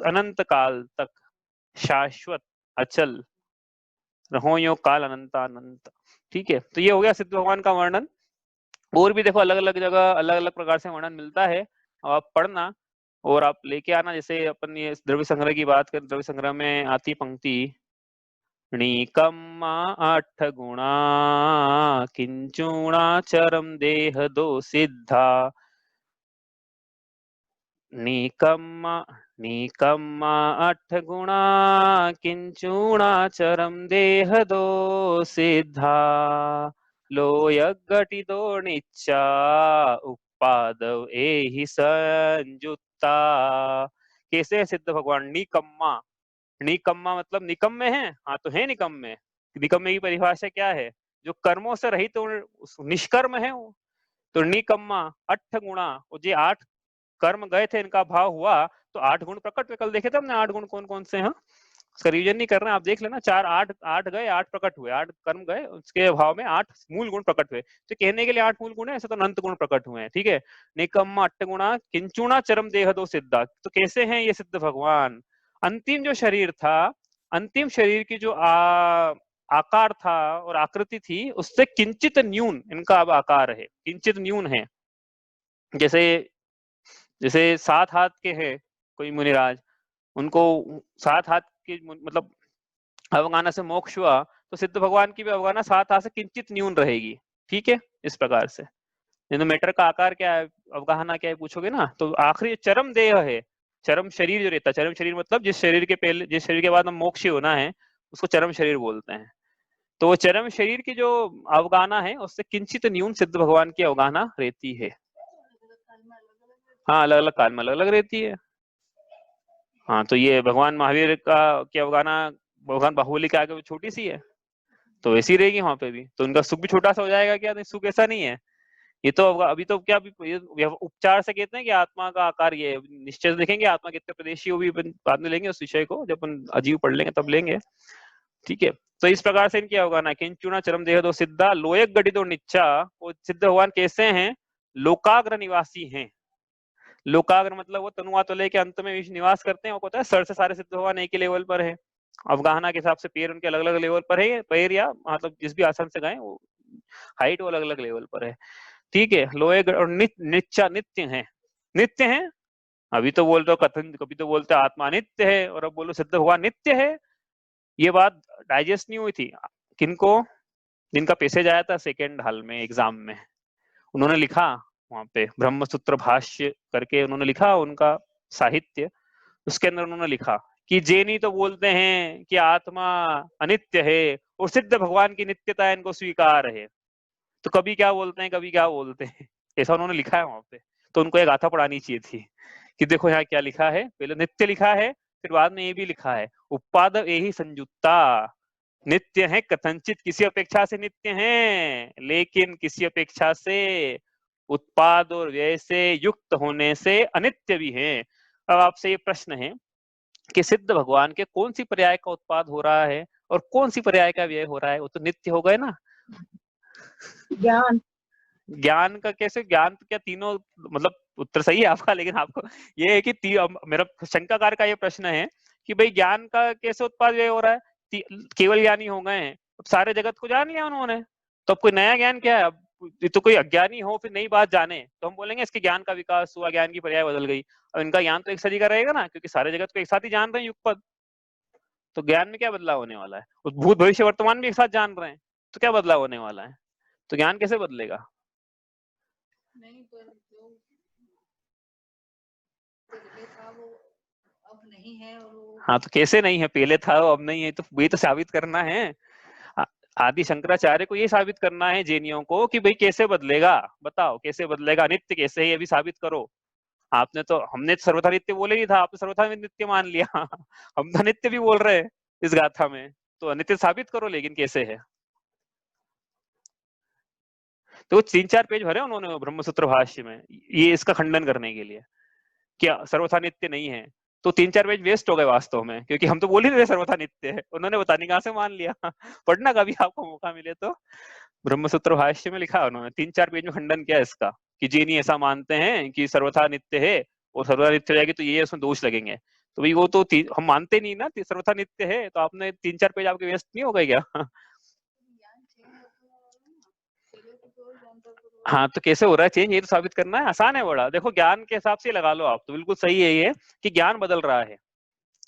S1: अनंत काल तक, शाश्वत अचल, रहो यो काल अनंतानंत। ठीक है, तो ये हो गया सिद्ध भगवान का वर्णन। और भी देखो अलग अलग जगह अलग अलग प्रकार से वर्णन मिलता है, आप पढ़ना और आप लेके आना। जैसे अपन ये द्रव्य संग्रह की बात करें, द्रव्य संग्रह में आती पंक्ति, णिकम्मा 8 गुणा किंचुणा चरम देह दो सिद्धा। णिकम्मा 8 गुणा किंचुणा चरम देह दो सिद्धा। लोय घटितो निच्चा उपादव एहि संयुक्ता। कैसे सिद्ध भगवान? निकम्मा, निकम्मा मतलब निकम्मे हैं, हाँ तो है निकम्मे। निकम्मे की परिभाषा क्या है? जो कर्मों से रहित तो निष्कर्म है वो। तो निकम्मा 8 गुणा, वो जो 8 कर्म गए थे इनका भाव हुआ तो 8 गुण प्रकट हुए। कल देखे थे हमने 8 गुण कौन कौन से हैं। उसका रिवीजन नहीं कर रहे हैं, आप देख लेना। 4 8 गए, 8 प्रकट हुए, 8 कर्म गए, उसके अभाव में 8 मूल गुण प्रकट हुए। तो कहने के लिए 8 मूल गुण है, ऐसे तो अनंत गुण प्रकट हुए हैं। ठीक है, निकम्मा 8 गुणा किंचुना चरम देह दो सिद्धा। तो कैसे हैं ये सिद्ध भगवान? अंतिम जो शरीर था, अंतिम शरीर की जो आकार था और आकृति थी, उससे किंचित न्यून इनका अब आकार है, किंचित न्यून है। जैसे जैसे 7 हाथ के हैं कोई मुनिराज, उनको 7 हाथ के मतलब अवगाना से मोक्ष हुआ, तो सिद्ध भगवान की भी अवगाना 7 हाथ से किंचित न्यून रहेगी। ठीक है, इस प्रकार से। मैटर का आकार क्या है, अवगाहना क्या है पूछोगे ना, तो आखिरी चरम देह है, चरम शरीर जो रहता है, चरम शरीर मतलब जिस शरीर के पहले, जिस शरीर के बाद हम मोक्ष होना है, उसको चरम शरीर बोलते हैं। तो वो चरम शरीर की जो अवगाना है, उससे किंचित न्यून सिद्ध भगवान की अवगाना रहती है। हाँ, अलग अलग काल में अलग अलग रहती है। हाँ, तो ये भगवान महावीर का की अवगाना भगवान बाहुबली के आगे छोटी सी है, तो वैसी रहेगी वहां पे भी। तो उनका सुख भी छोटा सा हो जाएगा क्या? नहीं, सुख ऐसा नहीं है। ये तो अभी तो क्या, ये उपचार से कहते हैं कि आत्मा का आकार ये है। निश्चय से देखेंगे आत्मा कितने प्रदेशी, वो भी बाद में लेंगे उस विषय को, जब अपन अजीव पढ़ लेंगे तब लेंगे। ठीक है, तो इस प्रकार से इनकी अवगाना किंचुना चरम देह दो सिद्धा लोयक गठितो निच्चा। वो सिद्ध भगवान कैसे हैं? लोकाग्र निवासी हैं। लोकाग्र मतलब वो तनुवातुलय के अंत में निवास करते हैं। वो कहता है सर से सारे सिद्ध भगवान एक ही लेवल पर है। अवगाहना के हिसाब से पैर उनके अलग अलग लेवल पर है, पैर या मतलब जिस भी आसन से गए वो हाइट वो अलग अलग लेवल पर है। ठीक है, लोहे और नित्य नित्य है, नित्य है। अभी तो बोलते हो कथन, कभी तो बोलते आत्मा नित्य है, और अब बोलो सिद्ध भगवान नित्य है। ये बात डाइजेस्ट नहीं हुई थी किनको? जिनका पैसेज आया था सेकेंड हाल में एग्जाम में, उन्होंने लिखा वहां पे ब्रह्मसूत्र भाष्य करके उन्होंने लिखा उनका साहित्य। उसके अंदर उन्होंने लिखा कि जैनी तो बोलते हैं कि आत्मा अनित्य है और सिद्ध भगवान की नित्यता इनको स्वीकार है। तो कभी क्या बोलते हैं, कभी क्या बोलते हैं, ऐसा उन्होंने लिखा है वहां पे। तो उनको एक गाथा पढ़ानी चाहिए थी कि देखो यहाँ क्या लिखा है। पहले नित्य लिखा है, फिर बाद में ये भी लिखा है उपाद एहि संयुक्ता। नित्य है कथनचित, किसी अपेक्षा से नित्य हैं, लेकिन किसी अपेक्षा से उत्पाद और व्यय से युक्त होने से अनित्य भी हैं। अब आपसे ये प्रश्न है कि सिद्ध भगवान के कौन सी पर्याय का उत्पाद हो रहा है और कौन सी पर्याय का व्यय हो रहा है? वो तो नित्य हो गए ना।
S2: ज्ञान,
S1: ज्ञान का कैसे? ज्ञान तो क्या तीनों, मतलब उत्तर सही है आपका, लेकिन आपको ये है कि मेरा शंकाकार का ये प्रश्न है कि भाई ज्ञान का कैसे उत्पाद व्यय हो रहा है? केवल ज्ञानी हो गए हैं, अब सारे जगत को जान लिया उन्होंने, तो अब कोई नया ज्ञान क्या है? अब तो कोई अज्ञानी हो फिर नई बात जाने तो हम बोलेंगे इसके ज्ञान का विकास हुआ, ज्ञान की पर्याय बदल गई। अब इनका ज्ञान तो एक सदी का रहेगा ना, क्योंकि सारे जगत को एक साथ ही जान रहे हैं युगपद। तो ज्ञान में क्या बदलाव होने वाला है? भूत भविष्य वर्तमान भी एक साथ जान रहे हैं, तो क्या बदलाव होने वाला है? तो ज्ञान कैसे बदलेगा?
S2: नहीं, पर जो पहले था वो अब नहीं है, और वो
S1: हाँ, तो कैसे नहीं है? पहले था अब नहीं है, तो ये तो साबित करना है। आदि शंकराचार्य को ये साबित करना है जैनियों को कि भाई कैसे बदलेगा, बताओ कैसे बदलेगा, नित्य कैसे है ये भी साबित करो। आपने तो, हमने तो सर्वथा नित्य बोले नहीं था, आपने सर्वथा नित्य मान लिया हम तो नित्य भी बोल रहे हैं इस गाथा में, तो अनित्य साबित करो, लेकिन कैसे है? तो 3-4 पेज भरे उन्होंने ब्रह्मसूत्र भाष्य में ये इसका खंडन करने के लिए क्या सर्वथा नित्य नहीं है। तो 3-4 पेज वेस्ट हो गए वास्तव में, क्योंकि हम तो बोल ही नहीं रहे सर्वथा नित्य है, उन्होंने बताने कहां से मान लिया पढ़ना कभी आपको मौका मिले तो, ब्रह्मसूत्र भाष्य में लिखा उन्होंने 3-4 पेज में खंडन किया इसका कि जी नहीं ऐसा मानते हैं कि सर्वथा नित्य है, और सर्वथा नित्य हो जाएगी तो ये उसमें दोष लगेंगे। तो भाई वो तो हम मानते नहीं ना, सर्वथा नित्य है, तो आपने 3-4 पेज आपके वेस्ट नहीं हो गए क्या? हाँ, तो कैसे हो रहा है चेंज, ये तो साबित करना है, आसान है बड़ा। देखो ज्ञान के हिसाब से लगा लो आप, तो बिल्कुल सही है ये कि ज्ञान बदल रहा है।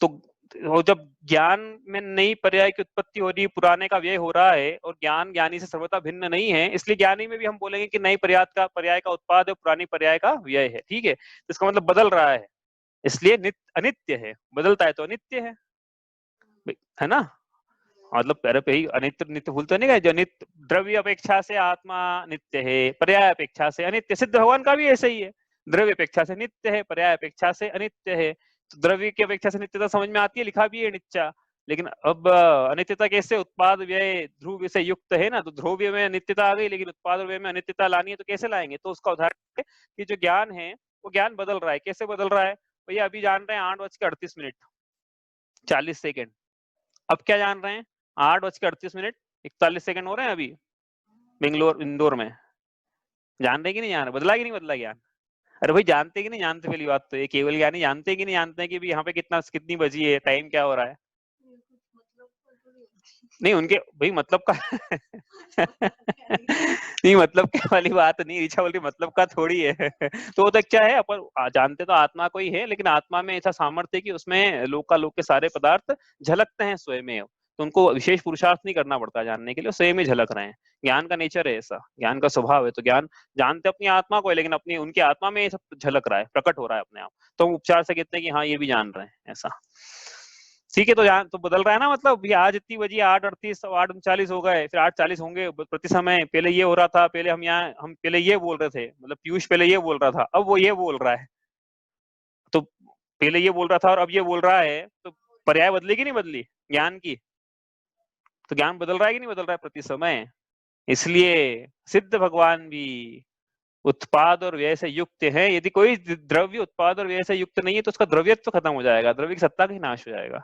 S1: तो जब ज्ञान में नई पर्याय की उत्पत्ति हो रही है, पुराने का व्यय हो रहा है, और ज्ञान ज्ञानी से सर्वथा भिन्न नहीं है, इसलिए ज्ञानी में भी हम बोलेंगे कि नई पर्याय का उत्पाद है, पुरानी पर्याय का व्यय है। ठीक है, तो इसका मतलब बदल रहा है, इसलिए अनित्य है, बदलता है तो अनित्य है ना। मतलब पहले ही अनित्य नित्य भूलते नहीं गए, जो नित्य द्रव्य अपेक्षा से आत्मा नित्य है, पर्याय अपेक्षा से अनित्य। सिद्ध भगवान का भी ऐसा ही है, द्रव्य अपेक्षा से नित्य है, पर्याय अपेक्षा से अनित्य है। तो द्रव्य की अपेक्षा से नित्यता समझ में आती है, लिखा भी है नित्या, लेकिन अब अनित्यता कैसे, उत्पाद व्यय ध्रुव से युक्त है ना, तो ध्रुव में नित्यता आ गई, लेकिन उत्पाद व्यय में अनित्यता लानी है तो कैसे लाएंगे? तो उसका उदाहरण है कि जो ज्ञान है वो ज्ञान बदल रहा है। कैसे बदल रहा है भैया? अभी जान रहे हैं 8:38 40 अब क्या जान रहे हैं? 8:38 41 हो रहे हैं अभी बेंगलोर इंदौर में। जान रहे कि नहीं जान रहे? बदला कि नहीं बदला ज्ञान? अरे भाई जानते कि नहीं जानते? पहली बात तो ये केवल ज्ञान ही जानते कि नहीं जानते कि यहाँ पे कितनी बजी है, टाइम क्या हो रहा है? नहीं उनके भाई मतलब का नहीं मतलब क्या वाली बात नहीं, ऋचा बोल रही मतलब का थोड़ी है तो वो तो क्या है, अपन जानते तो आत्मा को ही है, लेकिन आत्मा में ऐसा सामर्थ्य है कि उसमें लोकालोक के सारे पदार्थ झलकते हैं स्वयं में, तो उनको विशेष पुरुषार्थ नहीं करना पड़ता जानने के लिए, स्वयं ही झलक रहे हैं। ज्ञान का नेचर है ऐसा, ज्ञान का स्वभाव है। तो ज्ञान जानते अपनी आत्मा को है, लेकिन अपनी उनकी आत्मा में ये सब झलक रहा है, प्रकट हो रहा है अपने आप। तो हम उपचार से कहते हैं कि हाँ ये भी जान रहे हैं ऐसा। ठीक है, तो जान तो बदल रहा है ना, मतलब ये आज इतनी बजी 8:38 8:39 हो गए, फिर 8:40 होंगे प्रति समय। पहले ये हो रहा था, पहले हम पहले ये बोल रहे थे, मतलब पीयूष पहले ये बोल रहा था, अब वो ये बोल रहा है। तो पहले ये बोल रहा था और अब ये बोल रहा है, तो पर्याय बदली कि नहीं बदली ज्ञान की? तो ज्ञान बदल रहा है कि नहीं बदल रहा है प्रति समय? इसलिए सिद्ध भगवान भी उत्पाद और व्यय से युक्त है। यदि कोई द्रव्य उत्पाद और व्यय से युक्त नहीं है तो उसका द्रव्यत्व खत्म हो जाएगा, द्रव्य की सत्ता का ही नाश हो जाएगा।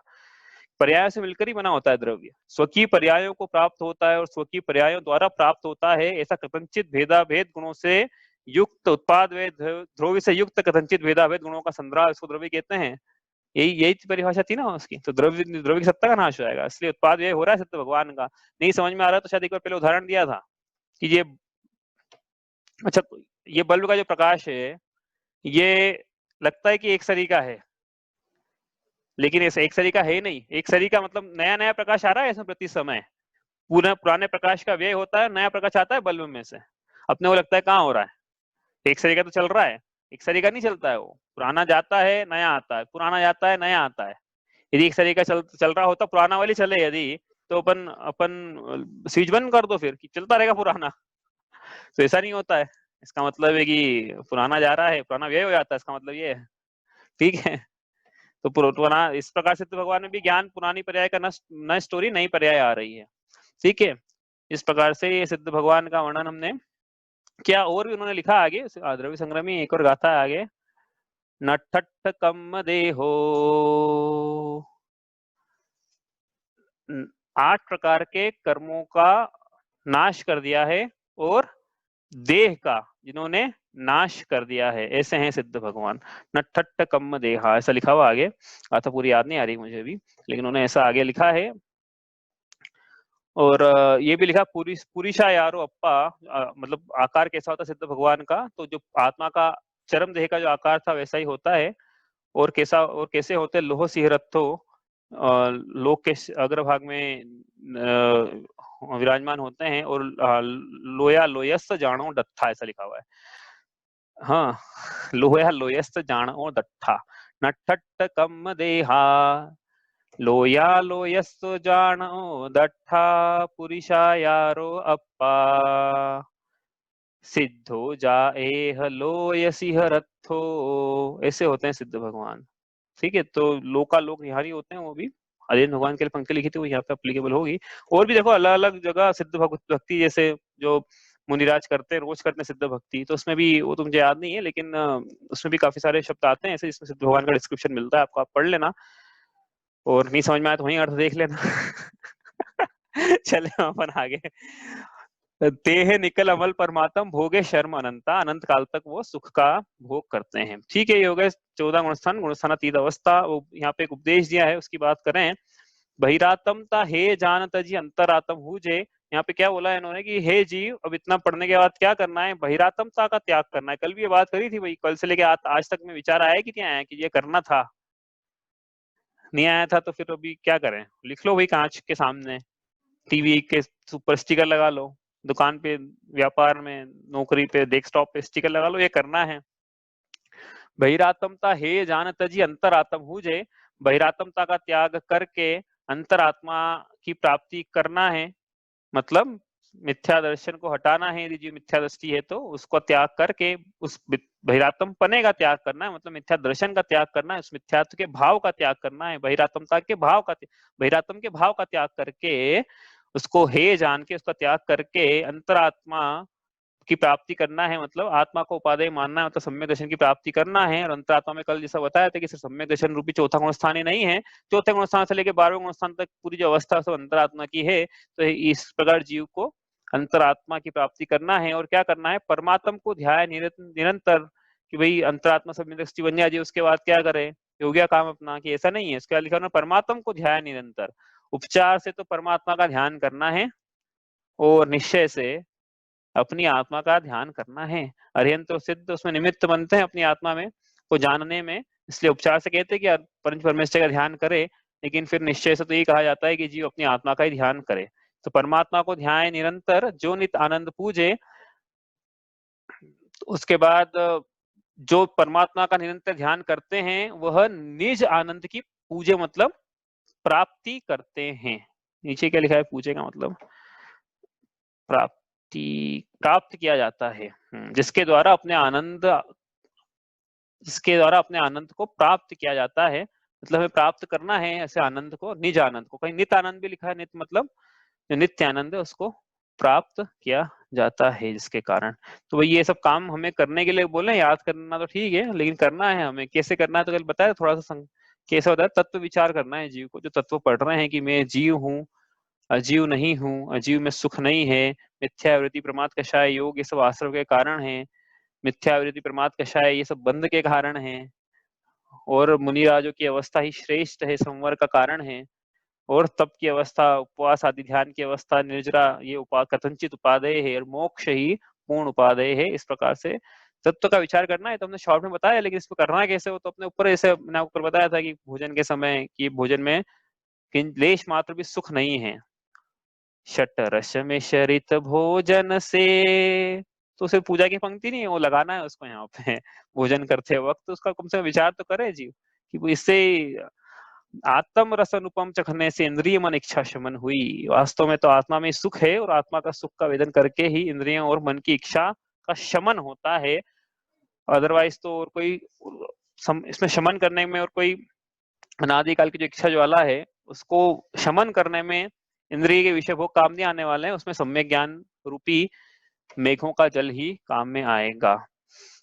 S1: पर्याय से मिलकर ही बना होता है द्रव्य। स्वकीय पर्यायों को प्राप्त होता है और स्वकीय पर्यायों द्वारा प्राप्त होता है, ऐसा कथनचित भेदाभेद गुणों से युक्त उत्पाद व ध्रुव से युक्त कथनचित भेदाभेद गुणों का संग्रह, इसको द्रव्य कहते हैं। यही परिभाषा थी ना उसकी। तो द्रव्य की सत्ता का नाश हो जाएगा, इसलिए उत्पाद व्यय हो रहा है सिद्ध भगवान का। नहीं समझ में आ रहा तो शायद एक बार पहले उदाहरण दिया था कि ये अच्छा, ये बल्ब का जो प्रकाश है ये लगता है कि एक सरी का है, लेकिन ऐसा एक सरी का है नहीं। एक सरी का मतलब नया नया प्रकाश आ रहा है इसमें प्रति समय, पुराने प्रकाश का व्यय होता है, नया प्रकाश आता है बल्ब में से। अपने को लगता है कहाँ हो रहा है, एक सरी का तो चल रहा है, एक सरी का नहीं चलता है। वो पुराना जाता है नया आता है, पुराना जाता है नया आता है। यदि एक सरी का चल रहा होता, पुराना वाली चले यदि, तो अपन स्विच बंद कर दो फिर कि चलता रहेगा पुराना। तो ऐसा नहीं होता है। इसका मतलब है कि पुराना जा रहा है, पुराना व्यय हो जाता है, इसका मतलब ये है। ठीक है, तो पुराना इस प्रकार से तो भगवान में भी ज्ञान पुरानी पर्याय का नष्ट हो रही, नई पर्याय आ रही है। ठीक है, इस प्रकार से ये सिद्ध भगवान का वर्णन हमने क्या। और भी उन्होंने लिखा आगे द्रव्य संग्रह में, एक और गाथा है आगे, नठट्ठ कम्म देहो, 8 प्रकार के कर्मों का नाश कर दिया है और देह का जिन्होंने नाश कर दिया है, ऐसे हैं सिद्ध भगवान। नठट्ठ कम्म देहा, ऐसा लिखा हुआ आगे, गाथा पूरी याद नहीं आ रही मुझे भी, लेकिन उन्होंने ऐसा आगे लिखा है। और ये भी लिखा पुरीशा यारो अप्पा, मतलब आकार कैसा होता है सिद्ध भगवान का, तो जो आत्मा का चरम देह का जो आकार था वैसा ही होता है। और कैसे होते लोह सिंहरथो, लोक के अग्रभाग में विराजमान होते हैं। और लोया लोयस्त जानो डट्ठा, ऐसा लिखा हुआ है। हाँ, लोया लोयस्त जानो डट्ठा, नठट्ठ कम्म देहा, लोया लोयस्तु जानो दट्ठा, पुरिषा यारो अप्पा, सिद्धो जाएह लोय सिंहरथो, ऐसे होते हैं सिद्ध भगवान। ठीक है, तो लोकालोक निहारी होते हैं वो भी। अजय भगवान के लिए पंक्ति लिखी थी, वो यहाँ पे अप्लीकेबल होगी। और भी देखो अलग अलग जगह सिद्ध भक्ति, जैसे जो मुनिराज करते हैं, रोज करते हैं सिद्ध भक्ति, तो उसमें भी वो तो मुझे याद नहीं है, लेकिन उसमें भी काफी सारे शब्द आते हैं ऐसे, जिसमें सिद्ध भगवान का डिस्क्रिप्शन मिलता है आपको, आप पढ़ लेना। और नहीं समझ में आया तो वहीं अर्थ देख लेना चले अपन आगे। तेह निकल अमल परमात्म भोगे शर्म अनंता, अनंत काल तक वो सुख का भोग करते हैं। ठीक है, ये हो गए 14 गुणस्थान, गुणस्थानातीत अवस्था। यहाँ पे एक उपदेश दिया है, उसकी बात करें। बहिरात्मता हे जानत जी अंतरात्म हुजे, यहाँ पे क्या बोला है इन्होंने कि हे जीव, अब इतना पढ़ने के बाद क्या करना है? बहिरात्मता का त्याग करना है। कल भी ये बात करी थी भाई, कल से लेके आज तक में विचार आया कि नहीं आया कि ये करना था? नहीं आया था तो फिर अभी क्या करें? लिख लो भाई कांच के सामने, टीवी के ऊपर स्टिकर लगा लो, दुकान पे, व्यापार में, नौकरी पे, डेस्कटॉप पे स्टिकर लगा लो, ये करना है। बहिरात्मता हे जानत जी अंतरात्म हुजे, बहिरात्मता का त्याग करके अंतरात्मा की प्राप्ति करना है, मतलब मिथ्या दर्शन को हटाना है। यदि जो मिथ्या दृष्टि है तो उसको त्याग करके उस बहिरात्म पने का त्याग करना है, मतलब मिथ्या दर्शन का त्याग करना है, उस मिथ्यात्व के भाव का त्याग करना है, बहिरात्मता के भाव का, बहिरात्म के भाव का त्याग करके उसको हे जान के उसका त्याग करके अंतरात्मा की प्राप्ति करना है, मतलब आत्मा को उपादेय मानना है, मतलब सम्यक दर्शन की प्राप्ति करना है। और अंतरात्मा में कल जैसा बताया था कि सिर्फ सम्यक दर्शन रूपी चौथा गुण स्थान ही नहीं है, चौथे गुण स्थान से लेकर 12वें गुण स्थान तक पूरी जो अवस्था सब अंतरात्मा की है। तो इस प्रकार जीव को अंतरात्मा की प्राप्ति करना है। और क्या करना है, परमात्मा को ध्यान निरंतर, कि भाई अंतरात्मा सम्यक दृष्टि बन जाए, उसके बाद क्या करे, हो गया काम अपना, कि ऐसा नहीं है। इसके बाद लिखा है परमात्मा को ध्यान निरंतर, उपचार से तो परमात्मा का ध्यान करना है और निश्चय से अपनी आत्मा का ध्यान करना है। अरिहंत तो सिद्ध उसमें निमित्त बनते हैं अपनी आत्मा में को जानने में, इसलिए उपचार से कहते हैं कि पंच परमेश्वर का ध्यान करे, लेकिन फिर निश्चय से तो ये कहा जाता है कि जीव अपनी आत्मा का ही ध्यान करे। तो परमात्मा को ध्यान निरंतर, जो नित आनंद पूजे। उसके बाद जो परमात्मा का निरंतर ध्यान करते हैं वह निज आनंद की पूजे, मतलब प्राप्ति करते हैं। नीचे क्या लिखा है, पूजे का मतलब प्राप्त किया जाता है, जिसके द्वारा अपने आनंद को प्राप्त किया जाता है। मतलब हमें प्राप्त करना है ऐसे आनंद को, निज आनंद को। कहीं नित्य आनंद भी लिखा है, नित्य मतलब जो नित्य आनंद है उसको प्राप्त किया जाता है, जिसके कारण। तो भाई ये सब काम हमें करने के लिए बोले, याद करना तो ठीक है, लेकिन करना है हमें। कैसे करना है तो कल बताया थोड़ा सा। कैसे होता है, तत्व विचार करना है जीव को, जो तत्व पढ़ रहे हैं कि मैं जीव हूँ, अजीव नहीं हूँ, अजीव में सुख नहीं है, मिथ्यावृत्ति प्रमाद कषाय योग ये सब आश्रव के कारण है, मिथ्यावृत्ति प्रमाद कषाय ये सब बंध के कारण है, और मुनिराजों की अवस्था ही श्रेष्ठ है, संवर का कारण है, और तप की अवस्था, उपवास आदि ध्यान की अवस्था, निर्जरा ये कथनचित उपादेय है, और मोक्ष ही पूर्ण उपादेय है। इस प्रकार से तत्व का विचार करना है। तो हमने शॉर्ट में बताया, लेकिन इसको करना कैसे हो, तो अपने ऊपर ऐसे मैंने आपको बताया था कि भोजन के समय कि भोजन में लेश मात्र भी सुख नहीं है। षट रस मिश्रित भोजन से, तो सिर्फ पूजा की पंक्ति नहीं है, वो लगाना है उसको यहाँ पे भोजन करते वक्त। तो उसका कम से कम विचार तो करे जीव कि वो इससे आत्म रस अनुपम चखने से इंद्रिय मन इच्छा शमन हुई। वास्तव में तो आत्मा में सुख है, और आत्मा का सुख का वेदन करके ही इंद्रियों और मन की इच्छा का शमन होता है। अदरवाइज तो और कोई इसमें शमन करने में और कोई अनादिकाल की जो इच्छा ज्वाला है उसको शमन करने में इंद्रिय के विषय भोग काम नहीं आने वाले हैं, उसमें सम्यक ज्ञान रूपी मेघों का जल ही काम में आएगा।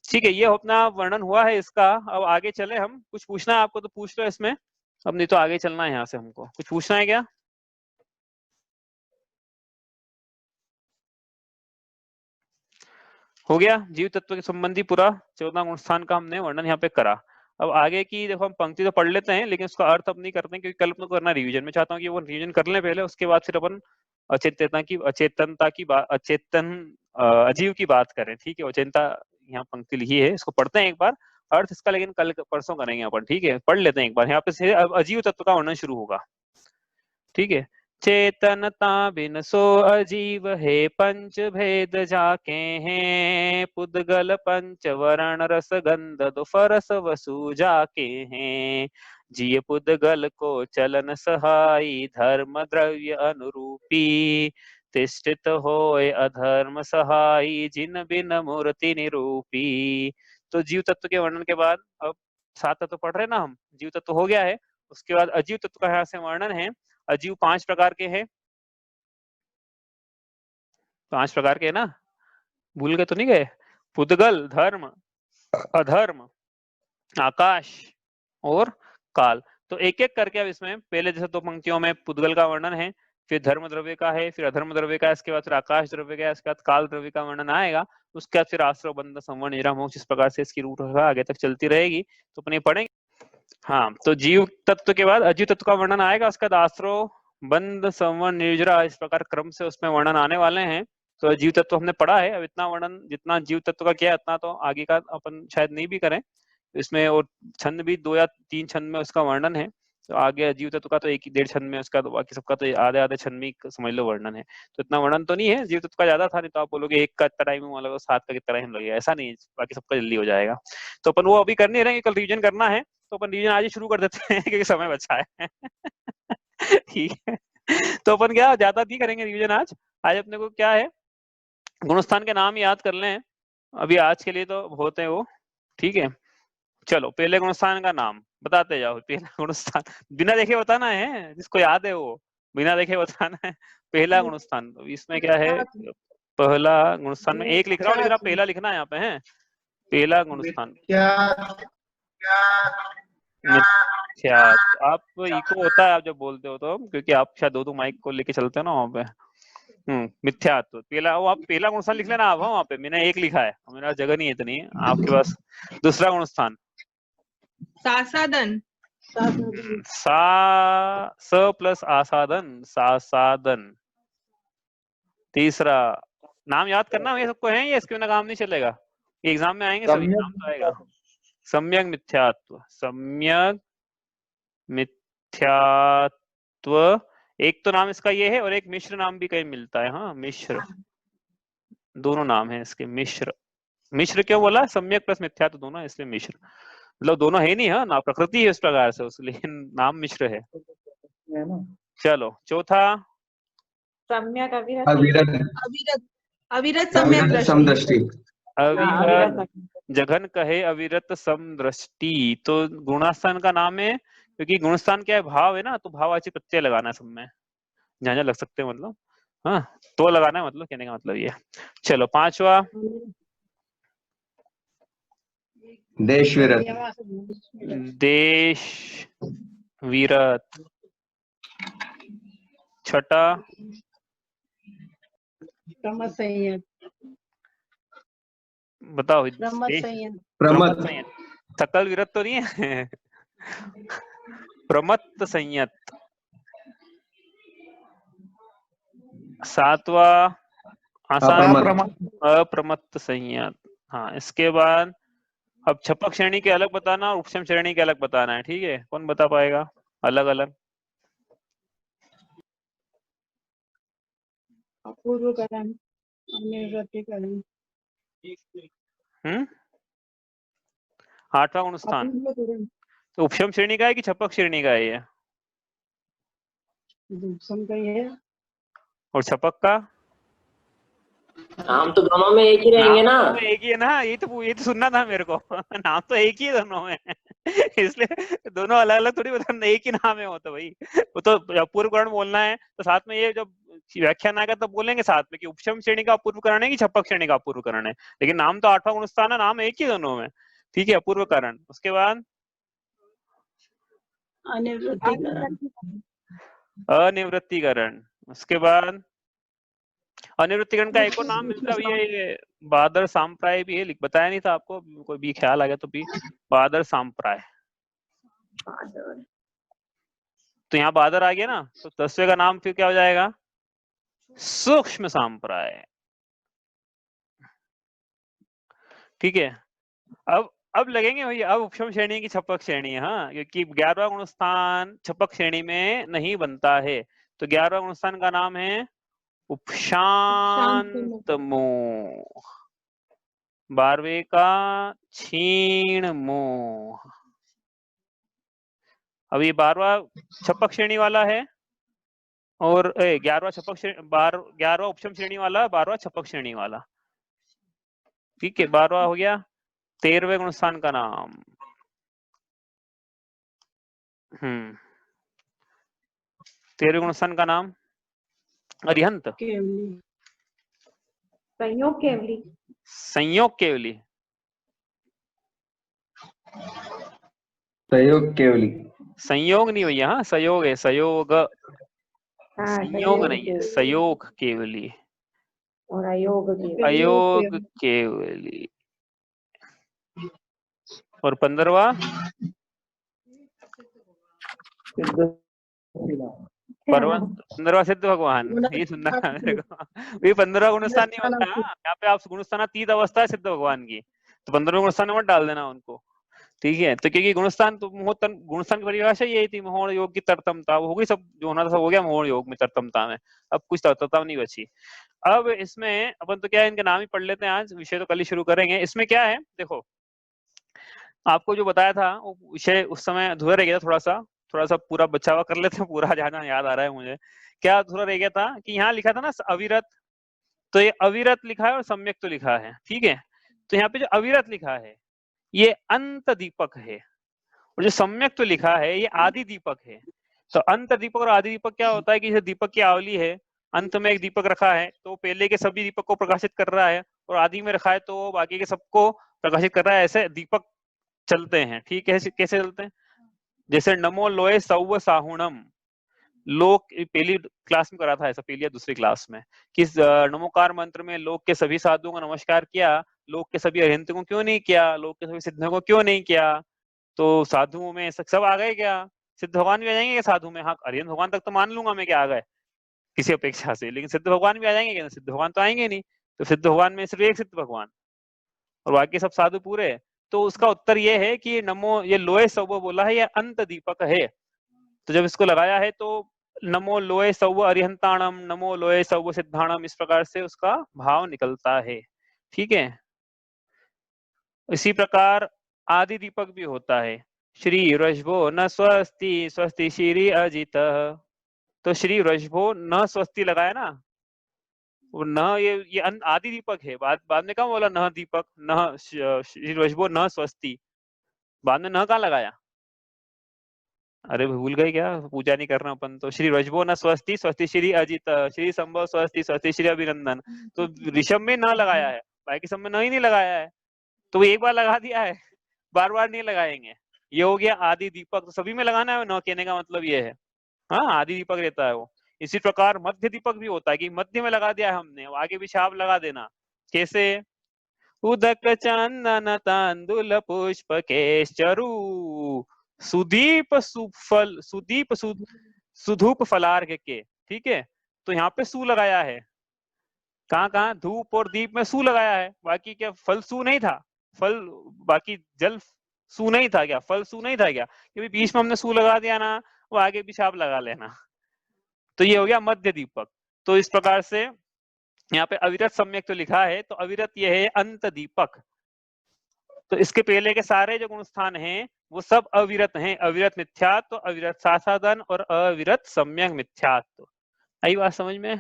S1: ठीक है, ये अपना वर्णन हुआ है इसका। अब आगे चले हम। कुछ पूछना है आपको तो पूछ लो इसमें, अब नहीं तो आगे चलना है यहाँ से। हमको कुछ पूछना है क्या? हो गया जीव तत्व के संबंधी पूरा 14 गुण स्थान का हमने वर्णन यहाँ पे करा। अब आगे की देखो हम पंक्ति तो पढ़ लेते हैं, लेकिन उसका अर्थ अब नहीं करते हैं, क्योंकि कल अपने को करना रिवीजन में चाहता हूँ कि वो रिवीजन कर लें पहले, उसके बाद फिर अपन अचेतनता की बात, अजीव की बात करें। ठीक है, अचेतनता यहाँ पंक्ति लिखी है, इसको पढ़ते हैं एक बार अर्थ इसका, लेकिन कल परसों करेंगे अपन। ठीक है, पढ़ लेते हैं एक बार। यहाँ पे अजीव तत्व का वर्णन शुरू होगा। ठीक है, चेतनता बिन सो अजीव है, पंच भेद जाके हैं, पुद्गल पंच वर्ण रस गंध दुफरस वसु जाके हैं, जिय पुद्गल को चलन सहाई, धर्म द्रव्य अनुरूपी, तिष्ठित होय अधर्म सहाई, जिन बिन मूर्ति निरूपी। तो जीव तत्व के वर्णन के बाद अब 7 तत्व पढ़ रहे ना हम, जीव तत्व हो गया है। उसके बाद अजीव तत्व का यहाँ से वर्णन है। अजीव 5 प्रकार के हैं, 5 प्रकार के है ना, भूल गए तो नहीं गए? पुद्गल, धर्म, अधर्म, आकाश और काल। तो एक एक करके अब इसमें पहले जैसे 2 पंक्तियों में पुद्गल का वर्णन है, फिर धर्म द्रव्य का है, फिर अधर्म द्रव्य का है, इसके बाद फिर आकाश द्रव्य का है, इसके बाद काल द्रव्य का वर्णन आएगा। उसके बाद फिर आश्रव बंध संवर्ण निरा मोक्ष, इस प्रकार से इसकी रूट आगे तक चलती रहेगी। तो अपने पढ़ेंगे। हाँ, तो जीव तत्व के बाद अजीव तत्व का वर्णन आएगा, उसके बाद आश्रव बंध संवर्ण निर्जरा, इस प्रकार क्रम से उसमें वर्णन आने वाले हैं। तो जीव तत्व हमने पढ़ा है, अब इतना वर्णन जितना जीव तत्व का किया उतना तो आगे का अपन शायद नहीं भी करें इसमें। और छंद भी 2 या 3 छंद में उसका वर्णन है। तो आगे जीव तत्व का तो 1-1.5 छंद में, उसका तो बाकी सबका तो आधे छंद में समझ लो वर्णन है। तो इतना वर्णन तो नहीं है, जीव तत्व का ज्यादा था, नहीं तो आप बोलोगे 1 का इतना टाइम वाला 7 का कितना टाइम लगेगा, ऐसा नहीं है, बाकी सबका जल्दी हो जाएगा। तो अपन वो अभी कर नहीं रहे, कल रिविजन करना है, तो अपन रिविजन आज ही शुरू कर देते हैं क्योंकि समय बचा है ठीक है, तो अपन क्या ज्यादा नहीं करेंगे रिवीजन आज। आज अपने को क्या है, गुणस्थान के नाम याद कर लें अभी आज के लिए, तो होते हैं वो। ठीक है, चलो पहले गुणस्थान का नाम बताते जाओ। पहला गुणस्थान बिना देखे बताना है, जिसको याद है वो बिना देखे बताना है। पहला गुणस्थान, तो इसमें क्या है, पहला गुणस्थान में एक लिख रहा हूँ, लेकिन आप पहला लिखना है यहाँ पे है। पहला गुणस्थान मिथ्यात। आप इको होता है आप जब बोलते हो तो, क्योंकि आप शायद दो माइक को लेके चलते हो ना वहाँ पे। मिथ्यात्व पहला, वो आप पहला गुणस्थान लिख लेना आप वहाँ पे। मैंने एक लिखा है, मेरा जगह नहीं है इतनी, आपके पास। दूसरा गुणस्थान
S4: सासादन,
S1: स प्लस आसादन, सासादन। तीसरा नाम याद करना, ये सबको है, ये इसके बिना काम नहीं चलेगा, ये एग्जाम में आएंगे सभी, नाम तो आएगा। सम्यक मिथ्यात्व, सम्यक मिथ्यात्व। एक तो नाम इसका ये है, और एक मिश्र नाम भी कहीं मिलता है। हाँ मिश्र, दोनों नाम है इसके मिश्र। मिश्र क्यों बोला, सम्यक प्लस मिथ्यात्व दोनों, इसलिए मिश्र। मतलब दोनों है नहीं, हाँ ना, प्रकृति है इस प्रकार से उस, लेकिन नाम मिश्र है। चलो चौथा
S2: सम्यक
S3: अविरत
S4: अविरत, अविरत सम्यक
S3: अविरत
S4: दृष्टि,
S3: समदृष्टि।
S1: अविरत जघन कहे अविरत समदृष्टि। तो गुणस्थान का नाम है, क्योंकि गुणस्थान क्या है, भाव है ना, तो भाववाची प्रत्यय लगाना है सब में, जहाँ जहाँ लग सकते हैं, मतलब हाँ तो लगाना है, मतलब कहने का मतलब ये। चलो पांचवा
S3: देश विरत,
S1: देश विरत। छठा
S2: प्रमथ संयत,
S1: बताओ,
S2: प्रमथ संयत,
S3: प्रमथ
S1: संयत। सकल विरत तो नहीं है। प्रमत्त संयत। सातवा आसान, अप्रमत्त संयत। हाँ, इसके बाद अब छपक श्रेणी के अलग बताना और उपशम श्रेणी के अलग बताना है। ठीक है, कौन बता पाएगा अलग अलग?
S2: अपूर्वकरण, अनिवृत्तिकरण,
S1: आठवां गुणस्थान
S2: अपूर्वकरण,
S1: तो उपशम श्रेणी का है कि छपक श्रेणी का है ये?
S2: उपशम का ही है।
S1: और छपक का?
S5: नाम तो दोनों में एक ही रहेंगे ना।
S1: नाम तो एक ही है ना, ये तो सुनना था मेरे को। नाम तो एक ही है दोनों में। इसलिए दोनों अलग अलग थोड़ी बताना, एक ही नाम है वो तो भाई। वो तो अपूर्वकरण बोलना है तो साथ में ये जब व्याख्यान आएगा तब बोलेंगे साथ में कि उपशम श्रेणी का अपूर्वकरण है कि छपक श्रेणी का अपूर्वकरण है, लेकिन नाम तो आठवां गुणस्थान है, नाम एक ही दोनों में। ठीक है, अपूर्वकरण। उसके बाद
S2: अनिवृत्तिकरण,
S1: अनिवृत्तिकरण। उसके बाद अनिवृत्तिकरण का एक और नाम मिलता है, ये बादर सांप्राय भी है, बताया नहीं था आपको, कोई भी ख्याल आ गया तो भी बादर सांप्राय। तो यहाँ बादर आ गया ना, तो 10वें का नाम फिर क्या हो जाएगा, सूक्ष्म सांप्राय। ठीक है, अब लगेंगे भैया, अब उपशम श्रेणी की छपक श्रेणी है। हाँ, क्योंकि 11वां गुणस्थान छपक श्रेणी में नहीं बनता है, तो 11वां गुणस्थान का नाम है उपशांत मोह। 12वें का क्षीण मोह। अब ये 12वां छपक श्रेणी वाला है, और 11वां छपक श्रेणी, 11वां उपशम श्रेणी वाला, 12वां छपक श्रेणी वाला। ठीक है, 12वां हो गया। 13वें गुणस्थान का नाम 13वें गुणस्थान का नाम अरिहंत,
S2: केवली,
S6: संयोग केवली,
S1: संयोग केवली,
S3: सहयोग केवली,
S1: संयोग नहीं भैया, हाँ सहयोग है, सहयोग,
S6: हाँ
S1: संयोग नहीं है, सहयोग केवली,
S6: और अयोग केवली,
S1: अयोग केवली। और 15वां 15वां सिद्ध भगवान। ये सुनना था मेरे को, ये 15वां गुणस्थान नहीं होता यहाँ पे। आप गुणस्थान 3 अवस्था है सिद्ध भगवान की, तो 15वें गुणस्थान में मत डाल देना उनको। ठीक है, तो क्योंकि गुणस्थान तो गुणस्थान की परिभाषा यही थी, मोहन योग की तरतमता, वो हो गई, सब जो होना था सब हो गया मोहन योग में, तरतमता में। अब कुछ तरतमता नहीं बची। अब इसमें अपन तो क्या है, इनके नाम ही पढ़ लेते हैं, आज विषय तो कल ही शुरू करेंगे। इसमें क्या है देखो, आपको जो बताया था वो विषय उस समय अधूरा रह गया था, थोड़ा सा पूरा बचा हुआ कर लेते हैं, पूरा जहाँ याद आ रहा है मुझे। क्या थोड़ा रह गया था कि यहाँ लिखा था ना अविरत, तो ये अविरत लिखा है और सम्यक तो लिखा है, ठीक है। तो यहाँ पे जो अविरत लिखा है ये अंत दीपक है, और जो सम्यक तो लिखा है ये आदि दीपक है। तो अंत दीपक और आदि दीपक क्या होता है कि जैसे दीपक की आवली है, अंत में एक दीपक रखा है तो पहले के सभी दीपक को प्रकाशित कर रहा है, और आदि में रखा है तो बाकी के सबको प्रकाशित कर रहा है। ऐसे दीपक चलते हैं, ठीक है। कैसे चलते हैं? जैसे नमो लोए सौव साहुणम, लोक पहली क्लास में करा था ऐसा, पहली या दूसरी क्लास में, कि नमोकार मंत्र में लोक के सभी साधुओं को नमस्कार किया, लोक के सभी अरिहंतों को क्यों नहीं किया, लोक के सभी सिद्धों को क्यों नहीं किया? तो साधुओं में सब आ गए क्या? सिद्ध भगवान भी आ जाएंगे क्या साधु में? हाँ, अरिहंत भगवान तक तो मान लूंगा मैं क्या आ गए किसी अपेक्षा से, लेकिन सिद्ध भगवान भी आ जाएंगे क्या? सिद्ध भगवान तो आएंगे नहीं। तो सिद्ध भगवान में सिर्फ एक सिद्ध भगवान और बाकी सब साधु पूरे। तो उसका उत्तर ये है कि नमो, ये लोए सौ बोला है, ये अंत दीपक है। तो जब इसको लगाया है तो नमो लोए सौ अरिहंताणम, नमो लोए सौ सिद्धाणम, इस प्रकार से उसका भाव निकलता है, ठीक है। इसी प्रकार आदि दीपक भी होता है। श्री वृषभो न स्वस्ति स्वस्ति श्री अजित, तो श्री वृषभो न स्वस्ति लगाया ना, न ये आदि दीपक है। बाद में कहाँ बोला न दीपक, न श्री वृषभो न स्वस्ति, बाद में न कहाँ लगाया? अरे भूल गए क्या? पूजा नहीं करना अपन तो। श्री वृषभो न स्वस्ति स्वस्ति श्री अजित, श्री संभव स्वस्ति स्वस्ति श्री अभिनंदन, तो ऋषभ में न लगाया है, बाकी सब में न ही नहीं लगाया है। तो एक बार लगा दिया है, बार बार नहीं लगाएंगे। ये हो गया आदि दीपक, तो सभी में लगाना है, न कहने का मतलब ये है। हाँ, आदि दीपक रहता है वो। इसी प्रकार मध्य दीपक भी होता है कि मध्य में लगा दिया है हमने, आगे भी छाप लगा देना। कैसे? उदक चंदन तांदुल पुष्प केशरु सुदीप सुफल सुदीप सुधूप फलार्घ के, ठीक है। तो यहाँ पे सु लगाया है, कहाँ धूप और दीप में सु लगाया है, बाकी क्या फल सु नहीं था? फल बाकी जल सु नहीं था क्या? फल सु नहीं था क्या? क्योंकि बीच में हमने सु लगा दिया ना, वो आगे भी छाप लगा लेना। तो ये हो गया मध्य दीपक। तो इस प्रकार से यहाँ पे अविरत सम्यक तो लिखा है, तो अविरत ये है अंत दीपक। तो इसके पहले के सारे जो गुणस्थान हैं वो सब अविरत हैं। अविरत मिथ्यात्व, अविरत सासाधन और अविरत सम्यक मिथ्यात्व। आई बात समझ में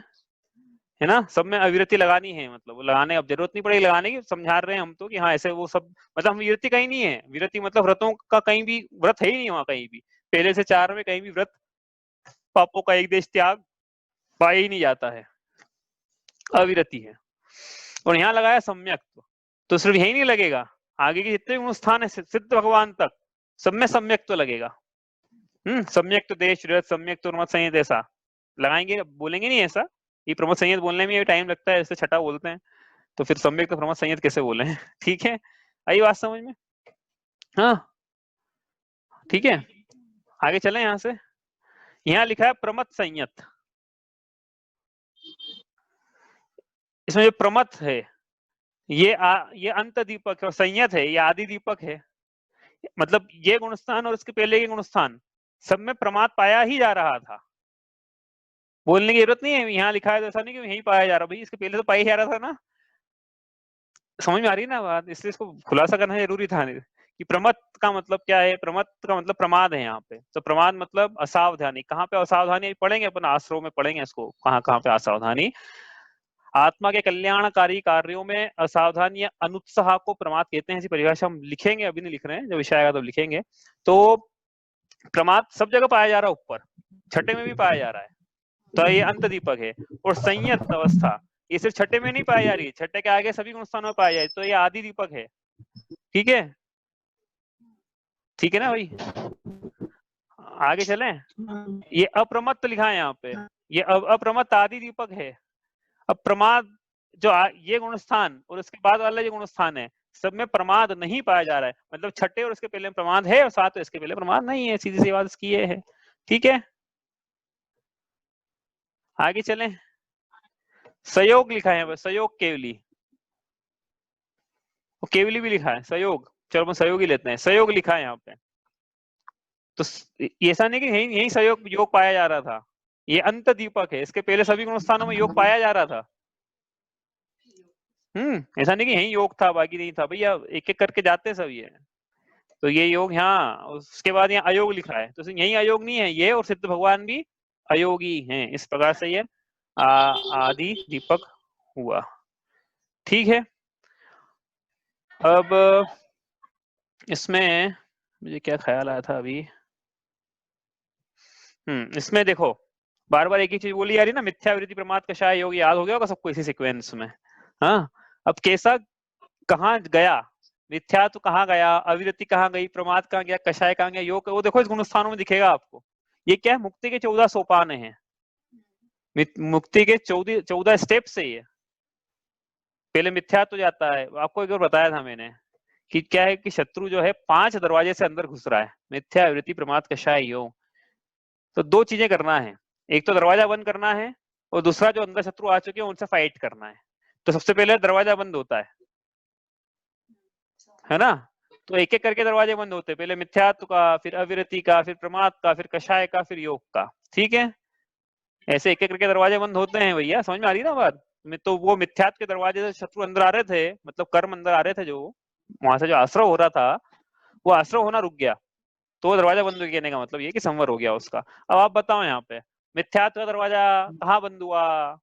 S1: है ना? सब में अविरति लगानी है, मतलब लगाने अब जरूरत नहीं पड़ेगी लगाने की, समझा रहे हैं हम तो कि हाँ ऐसे वो सब, मतलब हम विरति कहीं नहीं है। विरति मतलब व्रतों का कहीं भी व्रत है ही नहीं वहां कहीं भी, पहले से 4 में कहीं भी व्रत, पापों का एक देश त्याग पाया ही नहीं जाता है, अविरति है। और यहाँ लगाया सम्यक, तो सिर्फ यही नहीं लगेगा, आगे के जितने गुणस्थान है सिद्ध भगवान तक सब में सम्यक तो लगेगा। सम्यक तो देश सम्यक तो प्रमथ संयत, ऐसा लगाएंगे, बोलेंगे नहीं ऐसा। ये प्रमथ संयत बोलने में टाइम लगता है, ऐसे छठा बोलते हैं, तो फिर सम्यक तो प्रमथ संयत कैसे बोले हैं? ठीक है, आई बात समझ में? हाँ ठीक है, आगे चले यहाँ से। यहाँ लिखा है प्रमथ संयत, इसमें जो प्रमथ है ये अंत दीपक है, और संयत है ये आदि दीपक है। मतलब ये गुणस्थान और इसके पहले के गुणस्थान सब में प्रमाद पाया ही जा रहा था, बोलने की जरूरत नहीं है। यहाँ लिखा है तो ऐसा नहीं कि यही पाया जा रहा, भाई इसके पहले तो पाया जा रहा था ना। समझ में आ रही है ना बात? इसलिए इसको खुलासा करना जरूरी था कि प्रमथ का मतलब क्या है। प्रमथ का मतलब प्रमाद है यहाँ पे। तो प्रमाद मतलब असावधानी। कहाँ पे असावधानी पढ़ेंगे अपन, आश्रम में पढ़ेंगे इसको, कहाँ पे असावधानी। आत्मा के कल्याणकारी कार्यों में असावधानी या अनुत्साह को प्रमाद कहते हैं। ऐसी परिभाषा हम लिखेंगे, अभी नहीं लिख रहे हैं, जब विषय आएगा तब लिखेंगे। तो प्रमाद सब जगह पाया जा रहा है, ऊपर छठे में भी पाया जा रहा है, तो ये अंत दीपक है। और संयत अवस्था ये सिर्फ छठे में नहीं पाई जा रही है, छठे के आगे सभी गुणस्थानों में पाया जाए, तो ये आदि दीपक है। ठीक है, ठीक है ना भाई? आगे चलें। ये अप्रमत्त लिखा है यहाँ पे, ये अप्रमत्त आदि दीपक है। अब प्रमाद जो ये गुणस्थान और उसके बाद वाला जो गुणस्थान है सब में प्रमाद नहीं पाया जा रहा है, मतलब छठे और उसके पहले प्रमाद है और साथ इसके पहले प्रमाद नहीं है। सीधी सी बात इसकी ये है। ठीक है, आगे चलें। सहयोग लिखा है, सहयोग केवली, केवली भी लिखा है, सहयोग, चलो हम सहयोग ही लेते हैं। सहयोग लिखा है यहाँ पे, तो ऐसा नहीं कि यही सहयोग योग पाया जा रहा था, ये अंत दीपक है। इसके पहले सभी गुणस्थानों में योग पाया जा रहा था। ऐसा नहीं कि यही योग था बाकी नहीं था, भैया एक एक करके जाते सब ये। तो ये योग यहाँ, उसके बाद यहाँ अयोग लिखा है, तो यही अयोग नहीं है, ये और सिद्ध भगवान भी अयोगी हैं। इस प्रकार से ये आदि दीपक हुआ। ठीक है, अब इसमें मुझे क्या ख्याल आया था अभी, इसमें देखो बार बार एक ही चीज बोली जा रही ना, मिथ्यावृत्ति प्रमाद कषाय योग, याद हो गया होगा सबको इसी सीक्वेंस में। हाँ, अब कैसा कहाँ गया, मिथ्या तो कहाँ गया, अविरति कहाँ गई, प्रमाद कहाँ गया, कषाय कहाँ गया, योग, वो देखो इस गुणस्थानों में दिखेगा आपको। ये क्या है, मुक्ति के 14 सोपान हैं, मुक्ति के 14 स्टेप से ये पहले मिथ्या तो जाता है। आपको एक बार बताया था मैंने कि क्या है कि शत्रु जो है 5 दरवाजे से अंदर घुस रहा है, मिथ्या, अविरति, प्रमाद, कषाय, योग। तो 2 चीजें करना है, एक तो दरवाजा बंद करना है और दूसरा जो अंदर शत्रु आ चुके हैं उनसे फाइट करना है। तो सबसे पहले दरवाजा बंद होता है ना, तो एक एक करके दरवाजे बंद होते हैं, पहले मिथ्यात्व का, फिर अविरति का, फिर प्रमाद का, फिर कषाय का, फिर योग का। ठीक है, ऐसे एक एक करके दरवाजे बंद होते हैं भैया, समझ में आ रही ना बात। तो वो मिथ्यात्व के दरवाजे से शत्रु अंदर आ रहे थे, मतलब कर्म अंदर आ रहे थे, जो वहां से जो आश्रय हो रहा था वो आश्रय होना रुक गया, तो वो दरवाजा बंद कहने का मतलब ये कि संवर हो गया उसका। अब आप बताओ यहाँ पे मिथ्यात्व का दरवाजा कहाँ बंद हुआ,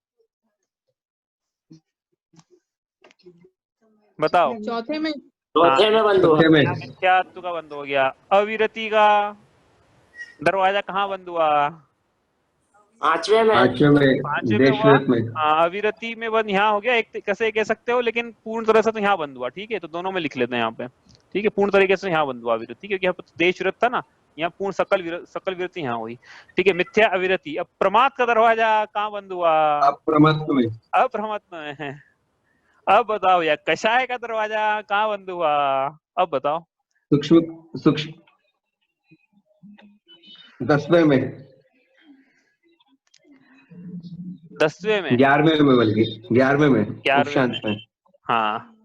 S1: बताओ।
S4: चौथे में
S5: बंद हुआ।
S1: मिथ्यात्व का बंद हो गया। अविरति का दरवाजा कहाँ बंद हुआ,
S5: 5वें में,
S1: 5वें में हुआ।
S3: देशव्रत में।
S1: अविरति में बंद यहाँ हो गया, एक कैसे कह सकते हो, लेकिन पूर्ण तरह से तो यहाँ बंद हुआ। ठीक है, तो दोनों में लिख लेते हैं यहाँ पे। ठीक है, पूर्ण तरीके से यहाँ बंद हुआ अविरति, क्योंकि यहाँ पर देशव्रत था ना, यहाँ पूर्ण सकल विरति यहाँ हुई। ठीक है, मिथ्या अविरति। अब प्रमाद का दरवाजा कहाँ बंद हुआ,
S3: अप्रमत्त में।
S1: अप्रमत्त में है। अब बताओ यार, कषाय का दरवाजा कहाँ बंद हुआ, अब बताओ।
S3: सूक्ष्म 10वें में,
S1: 10वें में,
S3: 11वें में, बल्कि 11वें में,
S1: 11वें में। हाँ,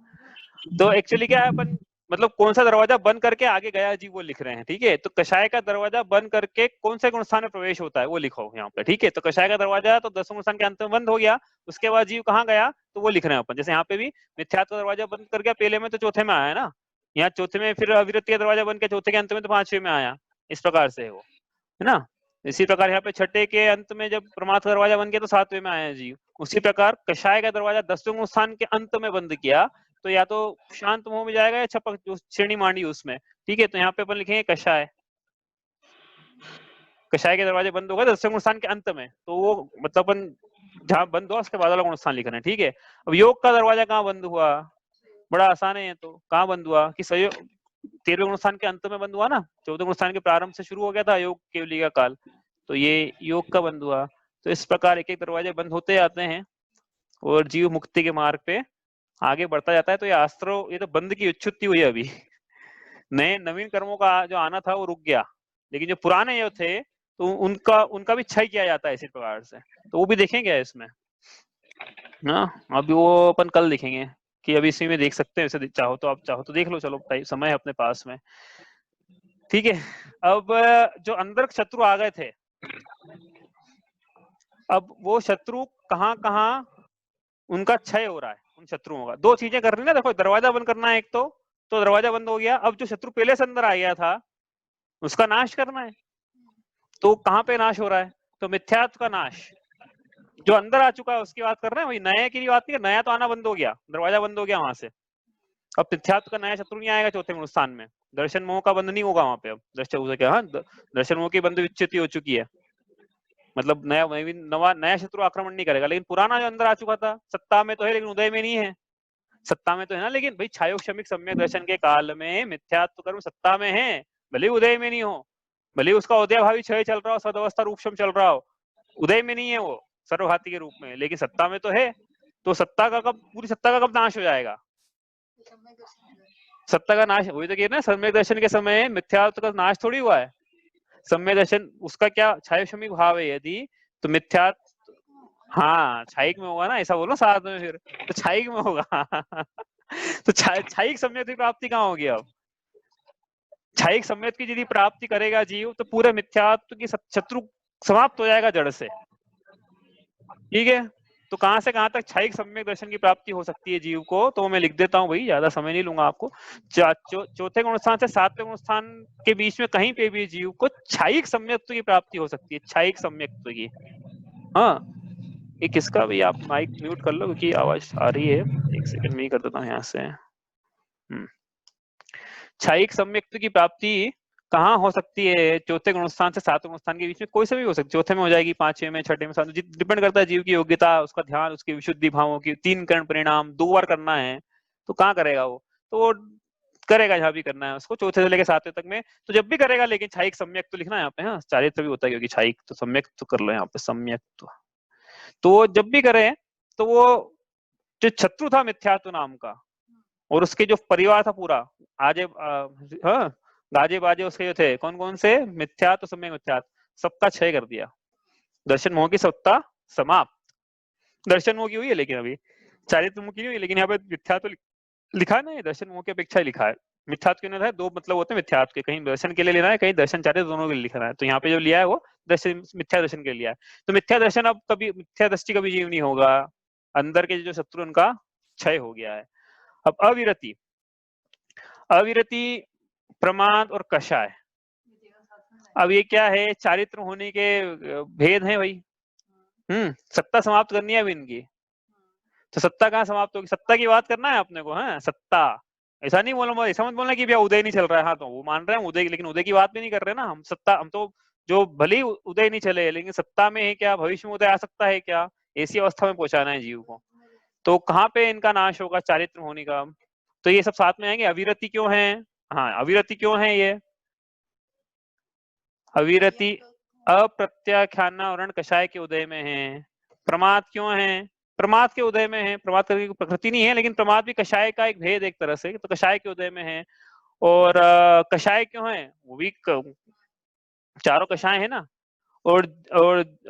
S1: तो एक्चुअली क्या है, अपन मतलब कौन सा दरवाजा बंद करके आगे गया जी वो लिख रहे हैं। ठीक है, तो कषाय का दरवाजा बंद करके कौन से गुणस्थान में प्रवेश होता है वो लिखो यहाँ पे। ठीक है, तो कषाय का दरवाजा तो 10वें गुणस्थान के अंत में बंद हो गया, उसके बाद जीव कहाँ गया तो वो लिख रहे हैं अपन। जैसे यहाँ पे भी मिथ्यात्व का दरवाजा बंद कर गया पहले में, तो चौथे में आया ना, यहाँ चौथे में, फिर अविरति का दरवाजा बंद किया चौथे के अंत में, तो 5वें में आया। इस प्रकार से वो है ना। इसी प्रकार यहाँ पे छठे के अंत में जब प्रमाद का दरवाजा बंद किया तो 7वें में आया जीव। उसी प्रकार कषाय का दरवाजा 10वें गुणस्थान के अंत में बंद किया तो या तो शांत मोह में जाएगा या छपक जो श्रेणी मांडी उसमें। ठीक है, तो यहाँ पे अपन लिखेंगे कषाय, कषाय के दरवाजे बंद हो गए 10वें गुणस्थान के अंत में, तो वो मतलब अपन जहाँ बंद हुआ उसके बाद वाला गुणस्थान लिख रहे हैं। ठीक है, अब योग का दरवाजा कहाँ बंद हुआ, बड़ा आसान है, तो कहाँ बंद हुआ कि 13वें गुणस्थान के अंत में बंद हुआ ना, 14वें गुणस्थान के प्रारंभ से शुरू हो गया था योग केवली का काल, तो ये योग का बंद हुआ। तो इस प्रकार एक एक दरवाजे बंद होते जाते हैं और जीव मुक्ति के मार्ग पे आगे बढ़ता जाता है। तो ये अस्त्रों, ये तो बंद की उच्छुत्ति हुई अभी, नए नवीन कर्मों का जो आना था वो रुक गया, लेकिन जो पुराने जो थे तो उनका भी क्षय किया जाता है इसी प्रकार से। तो वो भी देखेंगे इसमें ना, अभी वो अपन कल देखेंगे कि अभी इसी में देख सकते हैं, वैसे चाहो तो आप चाहो तो देख लो, चलो समय है अपने पास में। ठीक है, अब जो अंदर शत्रु आ गए थे, अब वो शत्रु कहाँ कहाँ उनका क्षय हो रहा है, उन शत्रुओं का। 2 चीजें करनी ना, देखो दरवाजा बंद करना है एक तो दरवाजा बंद हो गया, अब जो शत्रु पहले से अंदर आ गया था उसका नाश करना है। तो कहाँ पे नाश हो रहा है, तो मिथ्यात्व का नाश, जो अंदर आ चुका है उसकी बात कर रहे हैं, वही नए की बात नहीं है। नया तो आना बंद हो गया, दरवाजा बंद हो गया वहां से, अब मिथ्यात्व का नया शत्रु नहीं आएगा चौथे गुणस्थान में, दर्शन मोह का बंध नहीं होगा वहां पे। अब दर्शन मोह की बंध विच्छेदी हो चुकी है, मतलब नया शत्रु आक्रमण नहीं करेगा। लेकिन पुराना जो अंदर आ चुका था सत्ता में तो है लेकिन उदय में नहीं है, सत्ता में तो है ना, लेकिन भाई छायो क्षमिक सम्यक दर्शन के काल में मिथ्यात्व कर्म सत्ता में है, भले उदय में नहीं हो, भले उसका उदय भावी क्षय चल रहा हो, सदवस्था रूपम चल रहा हो, उदय में नहीं है वो सर्वघाती के रूप में, लेकिन सत्ता में तो है। तो सत्ता का कब, पूरी सत्ता का कब नाश हो जाएगा, सत्ता का नाश वही तो कह रहे हैं, सम्यक दर्शन के समय मिथ्यात्व का नाश थोड़ी हुआ है। सम्यक दर्शन उसका क्या छायो क्षमिक भाव है यदि, तो मिथ्यात्व, हाँ छाइक में होगा ना, ऐसा बोलो साथ में, फिर तो छाइक में होगा तो छाइक सम्यक की प्राप्ति कहाँ होगी, अब छाइक सम्यक की यदि प्राप्ति करेगा जीव तो पूरे मिथ्यात्व की शत्रु समाप्त हो जाएगा जड़ से। ठीक है, तो कहां से कहां तक क्षयिक सम्यक दर्शन की प्राप्ति हो सकती है जीव को, तो मैं लिख देता हूं भाई, ज्यादा समय नहीं लूंगा आपको। चौथे गुण स्थान से सातवें गुण स्थान के बीच में कहीं पे भी जीव को क्षयिक सम्यक्त्व की प्राप्ति हो सकती है, क्षयिक सम्यक्त्व की। हाँ, ये किसका भी, आप माइक म्यूट कर लो क्योंकि आवाज आ रही है। एक सेकंड में ही कर देता हूँ यहाँ से। क्षयिक सम्यक्त्व की प्राप्ति कहाँ हो सकती है? चौथे गुणस्थान से सातवें गुणस्थान के बीच में कोई से भी हो सकती है। चौथे में हो जाएगी, पांचवें में, छठे में, सातवें, डिपेंड करता है जीव की योग्यता, उसका ध्यान, उसकी विशुद्धि भावों की। 3 करण परिणाम 2 बार करना है तो कहाँ करेगा वो, तो वो करेगा जहाँ भी करना है उसको, चौथे से लेकर सातवें तक में तो जब भी करेगा। लेकिन क्षयिक सम्यक तो लिखना है यहाँ पे। हाँ, चारित्र भी होता है क्योंकि क्षयिक, तो सम्यक तो कर लो यहाँ पे, सम्यक तो वो जब भी करे तो वो जो शत्रु था मिथ्यात्व नाम का, और उसके जो परिवार था पूरा, हाँ, गाजे बाजे उसके जो थे, कौन कौन से, मिथ्यात्व, सम्यक मिथ्यात्व, सबका क्षय कर दिया। दर्शन मोह की सत्ता समाप्त। दर्शन मोह की हुई है लेकिन अभी चारित्र मोह की नहीं हुई, लेकिन यहाँ पे मिथ्यात्व लिखा है ना, ये दर्शन मोह की अपेक्षा लिखा है। मिथ्यात्व क्यों नहीं है? 2 मतलब होते हैं मिथ्यात्व के, कहीं दर्शन के लिए लेना है, कहीं दर्शन चारित्र, दोनों के लिए लिखना है। तो यहाँ पे जो लिया है वो दर्शन, मिथ्या दर्शन के लिए लिया है। तो मिथ्या दर्शन अब कभी, मिथ्या दृष्टि कभी जीव नहीं होगा, अंदर के जो शत्रु उनका क्षय हो गया है। अब अविरति, अविरति प्रमाद और कषाय, अब ये क्या है? चारित्र होने के भेद हैं भाई। सत्ता समाप्त करनी है अभी इनकी, तो सत्ता कहाँ समाप्त होगी? सत्ता की बात करना है अपने को। हाँ, सत्ता, ऐसा नहीं बोलना, ऐसा मत बोलना कि भैया उदय नहीं चल रहा है। हाँ, तो वो मान रहे हैं उदय, लेकिन उदय की बात भी नहीं कर रहे ना हम। सत्ता, हम तो जो भले ही उदय नहीं चले, लेकिन सत्ता में है क्या, भविष्य में उदय आ सकता है क्या, ऐसी अवस्था में पहुंचाना है जीव को। तो कहाँ पे इनका नाश होगा चारित्र होने का? तो ये सब साथ में आएंगे। अविरति क्यों है? हाँ, अविरति क्यों है? ये अविरति अप्रत्याख्यानावरण कषाय के उदय में है। प्रमाद क्यों है? प्रमाद के उदय में है। प्रमाद की प्रकृति नहीं है, लेकिन प्रमाद भी कषाय का एक भेद एक तरह से, तो कषाय के उदय में है। और कषाय क्यों है? वो भी चारों कषाय है ना। और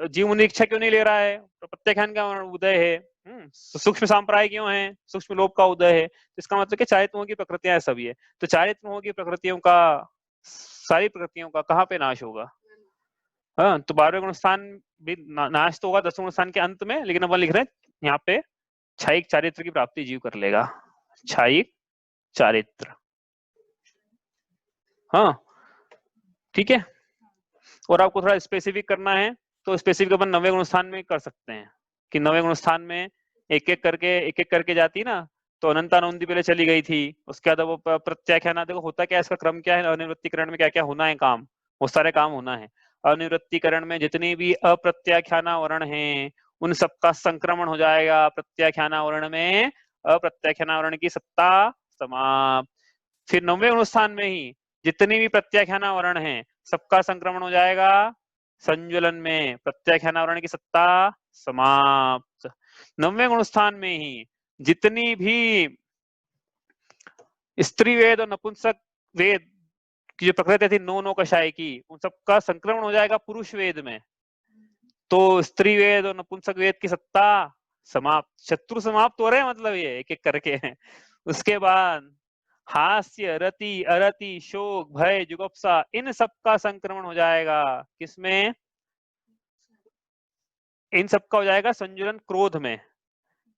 S1: जीव मुनि इच्छा क्यों नहीं ले रहा है? तो प्रत्याख्यान का उदय है। सूक्ष्म सांप्राय क्यों है? सूक्ष्म लोभ का उदय है। तो इसका मतलब कि चारित्रों की प्रकृतियां सभी है। तो चारित्रों की प्रकृतियों का, सारी प्रकृतियों का कहाँ पे नाश होगा? हाँ, तो 12वें गुणस्थान भी नाश तो होगा 10वें गुणस्थान के अंत में, लेकिन अपन लिख रहे हैं यहाँ पे क्षयिक चारित्र की प्राप्ति जीव कर लेगा। क्षयिक चारित्र, हाँ ठीक है। और आपको थोड़ा स्पेसिफिक करना है तो स्पेसिफिक अपन 9वें गुणस्थान में कर सकते हैं कि 9वें गुणस्थान में एक एक करके जाती ना। तो अनंतानंदी पहले चली गई थी, उसके बाद वो प्रत्याख्यान, देखो होता क्या है, इसका क्रम क्या है, अनिवृत्तिकरण में क्या क्या होना है काम, वो सारे काम होना है। अनिवृत्तिकरण में जितने भी अप्रत्याख्यानावरण हैं उन सबका संक्रमण हो जाएगा। प्रत्याख्यानावरण में अप्रत्याख्यानावरण की सत्ता समाप्त। फिर 9वें गुणस्थान में ही जितने भी प्रत्याख्यानावरण हैं सबका संक्रमण हो जाएगा संज्वलन में। प्रत्याख्यानावरण की सत्ता समाप्त। 9वें गुणस्थान में ही जितनी भी स्त्री वेद और नपुंसक वेद की जो प्रकृति थी, 9 कषाय की, उन सबका संक्रमण हो जाएगा पुरुष वेद में। तो स्त्री वेद और नपुंसक वेद की सत्ता समाप्त। शत्रु समाप्त हो रहे हैं, मतलब ये एक एक करके। उसके बाद हास्य, रति, अरति, शोक, भय, जुगुप्सा, इन सबका संक्रमण हो जाएगा किसमें? इन सबका हो जाएगा संजुलन क्रोध में।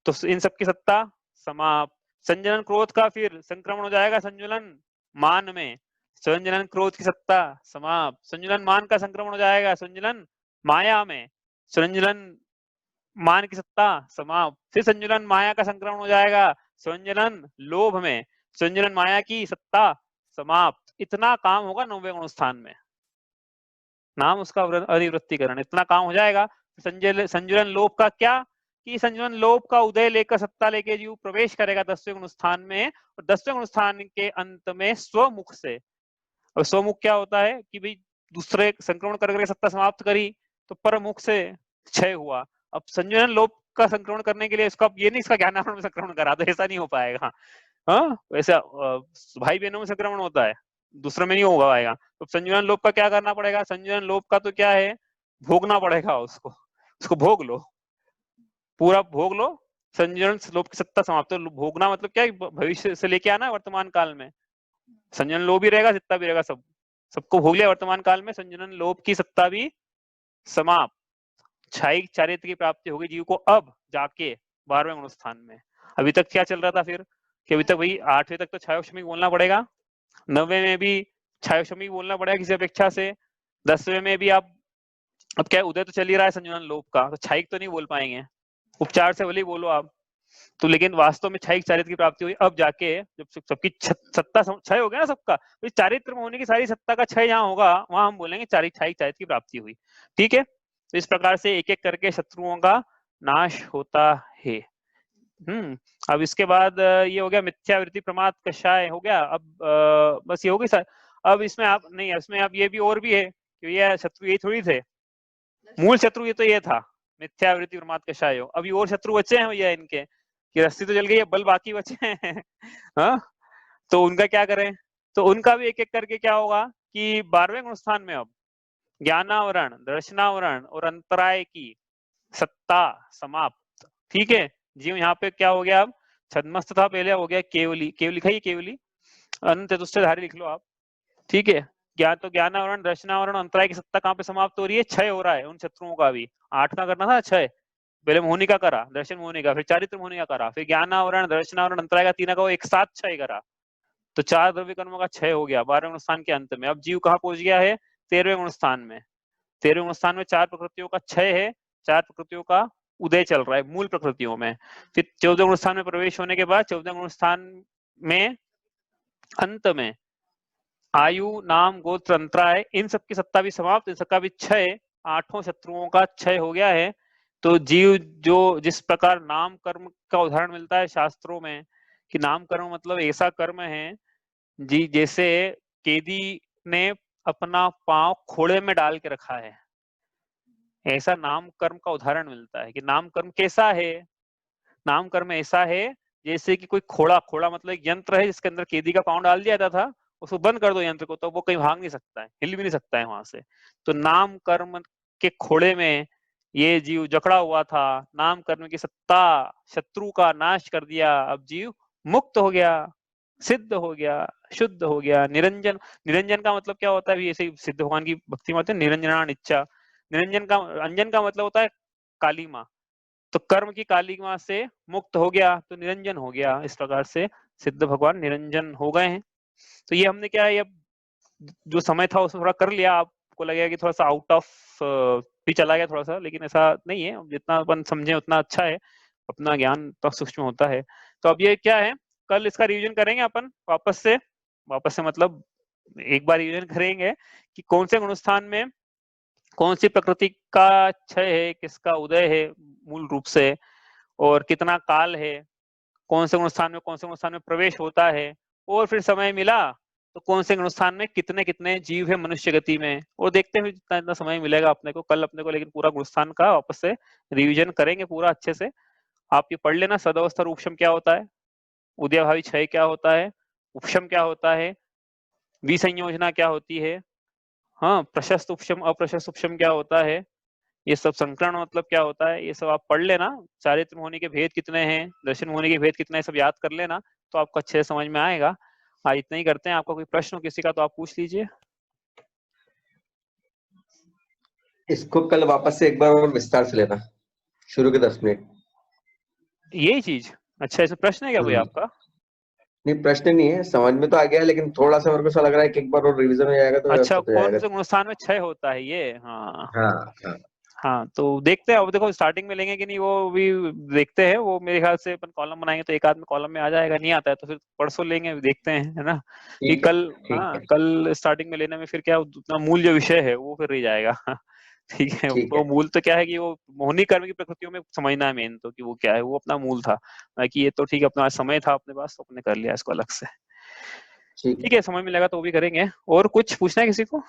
S1: तो इन सबकी सत्ता समाप्त। संजलन क्रोध का फिर संक्रमण हो जाएगा संजुलन मान में। संजुलन क्रोध की सत्ता समाप्त। संजुलन मान का संक्रमण हो जाएगा संजुलन माया में। संजुलन मान की सत्ता समाप्त। फिर संजुलन माया का संक्रमण हो जाएगा संजुलन लोभ में। संजुलन माया की सत्ता समाप्त। इतना काम होगा 9वें गुणस्थान में, नाम उसका अनिवृत्तिकरण। इतना काम हो जाएगा। संजुलन लोभ का क्या कि संजुलन लोभ का उदय लेकर सत्ता लेके जीव प्रवेश करेगा 10वें गुणस्थान में। और 10वें गुणस्थान के अंत में स्वमुख से, और स्वमुख क्या होता है कि भाई दूसरे संक्रमण करके सत्ता समाप्त करी तो परमुख से क्षय हुआ। अब संजुलन लोभ का संक्रमण करने के लिए इसका ये नहीं इसका ज्ञानावरण में संक्रमण करा दो, ऐसा नहीं हो पाएगा। हाँ, वैसे भाई बहनों में संक्रमण होता है, दूसरे में नहीं होगा आएगा। तो संजुलन लोभ का क्या करना पड़ेगा? संजुलन लोभ का तो क्या है, भोगना पड़ेगा उसको भोग लो, पूरा भोग लो। संजुलन लोभ की सत्ता समाप्त। तो भोगना मतलब क्या है? भविष्य से लेके आना वर्तमान काल में। संजुलन लोभ भी रहेगा, सत्ता भी रहेगा, सबको भोग लिया वर्तमान काल में। संजुलन लोभ की सत्ता भी समाप्त। क्षयिक चारित्र की प्राप्ति होगी जीव को अब जाके 12वें गुणस्थान में। अभी तक क्या चल रहा था फिर कि अभी तक भाई 8वें तक तो छायोश्रमिक बोलना पड़ेगा, 9वें में भी छायोश्रमिक बोलना पड़ेगा किसी अपेक्षा से, 10वें में भी आप अब क्या उदय तो चल ही रहा है संयोजन लोप का, तो छायिक तो नहीं बोल पाएंगे, उपचार से भले ही बोलो आप तो, लेकिन वास्तव में छायिक चारित्र की प्राप्ति हुई अब जाके जब सबकी सत्ता क्षय हो गया ना सबका, तो चारित्र में होने की सारी सत्ता का क्षय जहाँ होगा वहां हम बोलेंगे छायिक चारित्र की प्राप्ति हुई। ठीक है, तो इस प्रकार से एक एक करके शत्रुओं का नाश होता है। अब इसके बाद ये हो गया मिथ्यावृत्ति प्रमाद कषाय हो गया। अब बस ये हो गई सर। अब इसमें आप नहीं, इसमें अब ये भी और भी है कि ये शत्रु यही थोड़ी थे, मूल शत्रु ये तो ये था मिथ्यावृत्ति प्रमाद कषाय। अभी और शत्रु बचे हैं भैया इनके कि रस्सी तो जल गई है, बल बाकी बचे हैं हाँ, तो उनका क्या करें? तो उनका भी एक एक करके क्या होगा कि 12वें गुणस्थान में अब ज्ञानावरण, दर्शनावरण और अंतराय की सत्ता समाप्त। ठीक है जी, यहाँ पे क्या हो गया, अब छद्मस्त था पहले, हो गया केवली, केवली लिखाई, केवली अनंत चतुष्टयधारी लिख लो आप। ठीक है, ज्ञान तो ज्ञानावरण, दर्शनावरण, अंतराय की सत्ता कहाँ पे समाप्त हो रही है? क्षय हो रहा है उन शत्रुओं का भी। 8 का करना था क्षय, पहले मोहनिका करा, दर्शन मोहनिका, फिर चारित्र मोहनिका करा, फिर ज्ञानावरण, दर्शनावरण, अंतराय का 3 का वो एक साथ क्षय करा, तो 4 द्रव्य कर्मों का क्षय हो गया 12वें गुणस्थान के अंत में। अब जीव कहाँ पहुंच गया है? 13वें गुणस्थान में। 13वें गुणस्थान में 4 प्रकृतियों का क्षय है, 4 प्रकृतियों का उदय चल रहा है मूल प्रकृतियों में। फिर 14वें गुणस्थान में प्रवेश होने के बाद 14वें गुणस्थान में अंत में आयु, नाम, गोत्र, अंतराय, इन सब की सत्ता भी समाप्त, इन सबका भी क्षय, 8 शत्रुओं का क्षय हो गया है। तो जीव जो जिस प्रकार नाम कर्म का उदाहरण मिलता है शास्त्रों में कि नाम कर्म मतलब ऐसा कर्म है जी जैसे कैदी ने अपना पांव खोड़े में डाल के रखा है, ऐसा नाम कर्म का उदाहरण मिलता है कि नाम कर्म कैसा है। नाम कर्म ऐसा है जैसे कि कोई खोड़ा, खोड़ा मतलब एक यंत्र है जिसके अंदर कैदी का पांव डाल दिया जाता था, उसको बंद कर दो यंत्र को तो वो कहीं भाग नहीं सकता है, हिल भी नहीं सकता है वहां से। तो नाम कर्म के खोड़े में ये जीव जकड़ा हुआ था, नाम कर्म की सत्ता शत्रु का नाश कर दिया, अब जीव मुक्त हो गया, सिद्ध हो गया, शुद्ध हो गया, निरंजन। निरंजन का मतलब क्या होता है? ऐसे सिद्ध भगवान की भक्ति में होते हैं निरंजनान इच्छा। निरंजन का, अंजन का मतलब होता है कालीमा, तो कर्म की कालिमा से मुक्त हो गया तो निरंजन हो गया। इस प्रकार से सिद्ध भगवान निरंजन हो गए हैं। तो ये हमने क्या है, जो समय था उसमें थोड़ा कर लिया, आपको लगेगा कि थोड़ा सा आउट ऑफ भी चला गया थोड़ा सा, लेकिन ऐसा नहीं है, जितना अपन समझे उतना अच्छा है, अपना ज्ञान तो सूक्ष्म होता है। तो अब ये क्या है, कल इसका रिवीजन करेंगे अपन वापस से मतलब एक बार रिवीजन करेंगे कि कौन से गुणस्थान में कौन सी प्रकृति का क्षय है, किसका उदय है मूल रूप से, और कितना काल है, कौन से गुणस्थान में कौन से गुणस्थान में प्रवेश होता है, और फिर समय मिला तो कौन से गुणस्थान में कितने कितने जीव है मनुष्य गति में, और देखते हुए जितना जितना समय मिलेगा अपने को कल अपने को, लेकिन पूरा गुणस्थान का वापस से रिवीजन करेंगे पूरा अच्छे से। आप ये पढ़ लेना, सदावस्था और उपशम क्या होता है, उदयभावी क्षय क्या होता है, उपशम क्या होता है, विसंयोजना क्या होती है, हाँ, प्रशस्त उपशम अप्रशस्त उपशम क्या होता है, ये सब संकरण मतलब क्या होता है, ये सब आप पढ़ लेना। चारित्र होने के भेद कितने हैं, दर्शन होने के भेद कितने हैं, सब याद कर लेना तो आपको अच्छे से समझ में आएगा। आज इतना ही करते हैं, आपका कोई प्रश्न हो किसी का तो आप पूछ लीजिए।
S3: इसको कल वापस से एक बार और विस्तार से लेना, शुरू के 10 मिनट।
S1: यही चीज, अच्छा इसमें प्रश्न है क्या कोई आपका?
S3: नहीं, प्रश्न नहीं है, समझ में तो आ गया, लेकिन थोड़ा सा मेरे को ऐसा लग रहा है कि एक बार और रिवीजन हो जाएगा तो
S1: अच्छा,
S3: व्यवस्थित हो
S1: कौन
S3: जाएगा।
S1: से गुणस्थान में क्षय होता है ये? हाँ
S3: हाँ हाँ
S1: हाँ, तो देखते हैं, अब देखो स्टार्टिंग में लेंगे कि नहीं वो भी देखते हैं। वो मेरे ख्याल से अपन कॉलम बनाएंगे तो एक आध में कॉलम में आ जाएगा, नहीं आता है तो फिर परसों लेंगे, देखते हैं, है ना। कि
S3: ठीक है,
S1: कल,
S3: ठीक
S1: हाँ
S3: है,
S1: कल स्टार्टिंग में लेने में फिर क्या उतना मूल जो विषय है वो फिर रह जाएगा ठीक है,
S3: ठीक
S1: वो
S3: है।
S1: मूल तो क्या है कि वो मोहनी कर्म की प्रकृतियों में समझना है मेन तो, कि वो क्या है, वो अपना मूल था। बाकी ये तो ठीक है, अपना समय था अपने पास तो अपने कर लिया इसको अलग से।
S3: ठीक
S1: ठीक है, समय मिलेगा तो वो भी करेंगे। और कुछ पूछना है किसी को?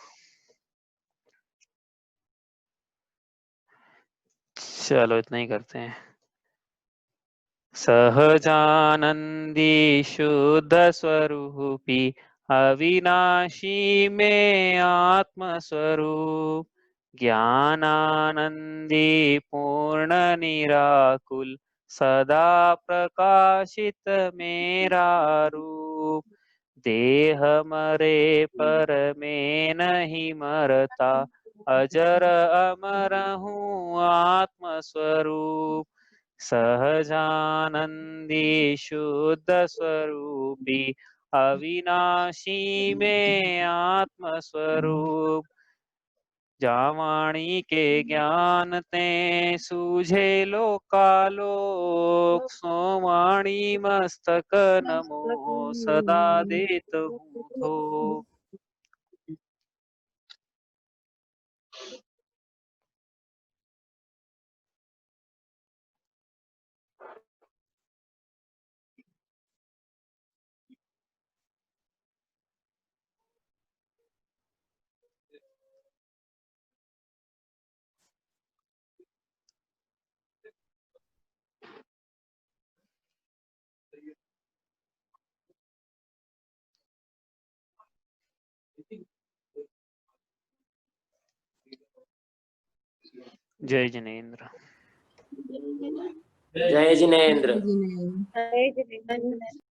S1: चलो इतना ही करते हैं। सहजानंदी शुद्ध स्वरूपी अविनाशी में आत्म स्वरूप, ज्ञानानंदी पूर्ण निराकुल सदा प्रकाशित मेरा रूप, देह मरे पर में नहीं मरता, अजर अमर हूँ आत्म स्वरूप, सहजानंदी शुद्ध स्वरूपी अविनाशी में आत्म स्वरूप जावाणी के ज्ञान ते सूझे लोकालोक सोवाणी मस्तक नमो सदा देत हूँ थोक। जय जिनेन्द्र।
S5: जय जिनेन्द्र।
S4: जिनेन्द्र।
S6: जय जिनेन्द्र।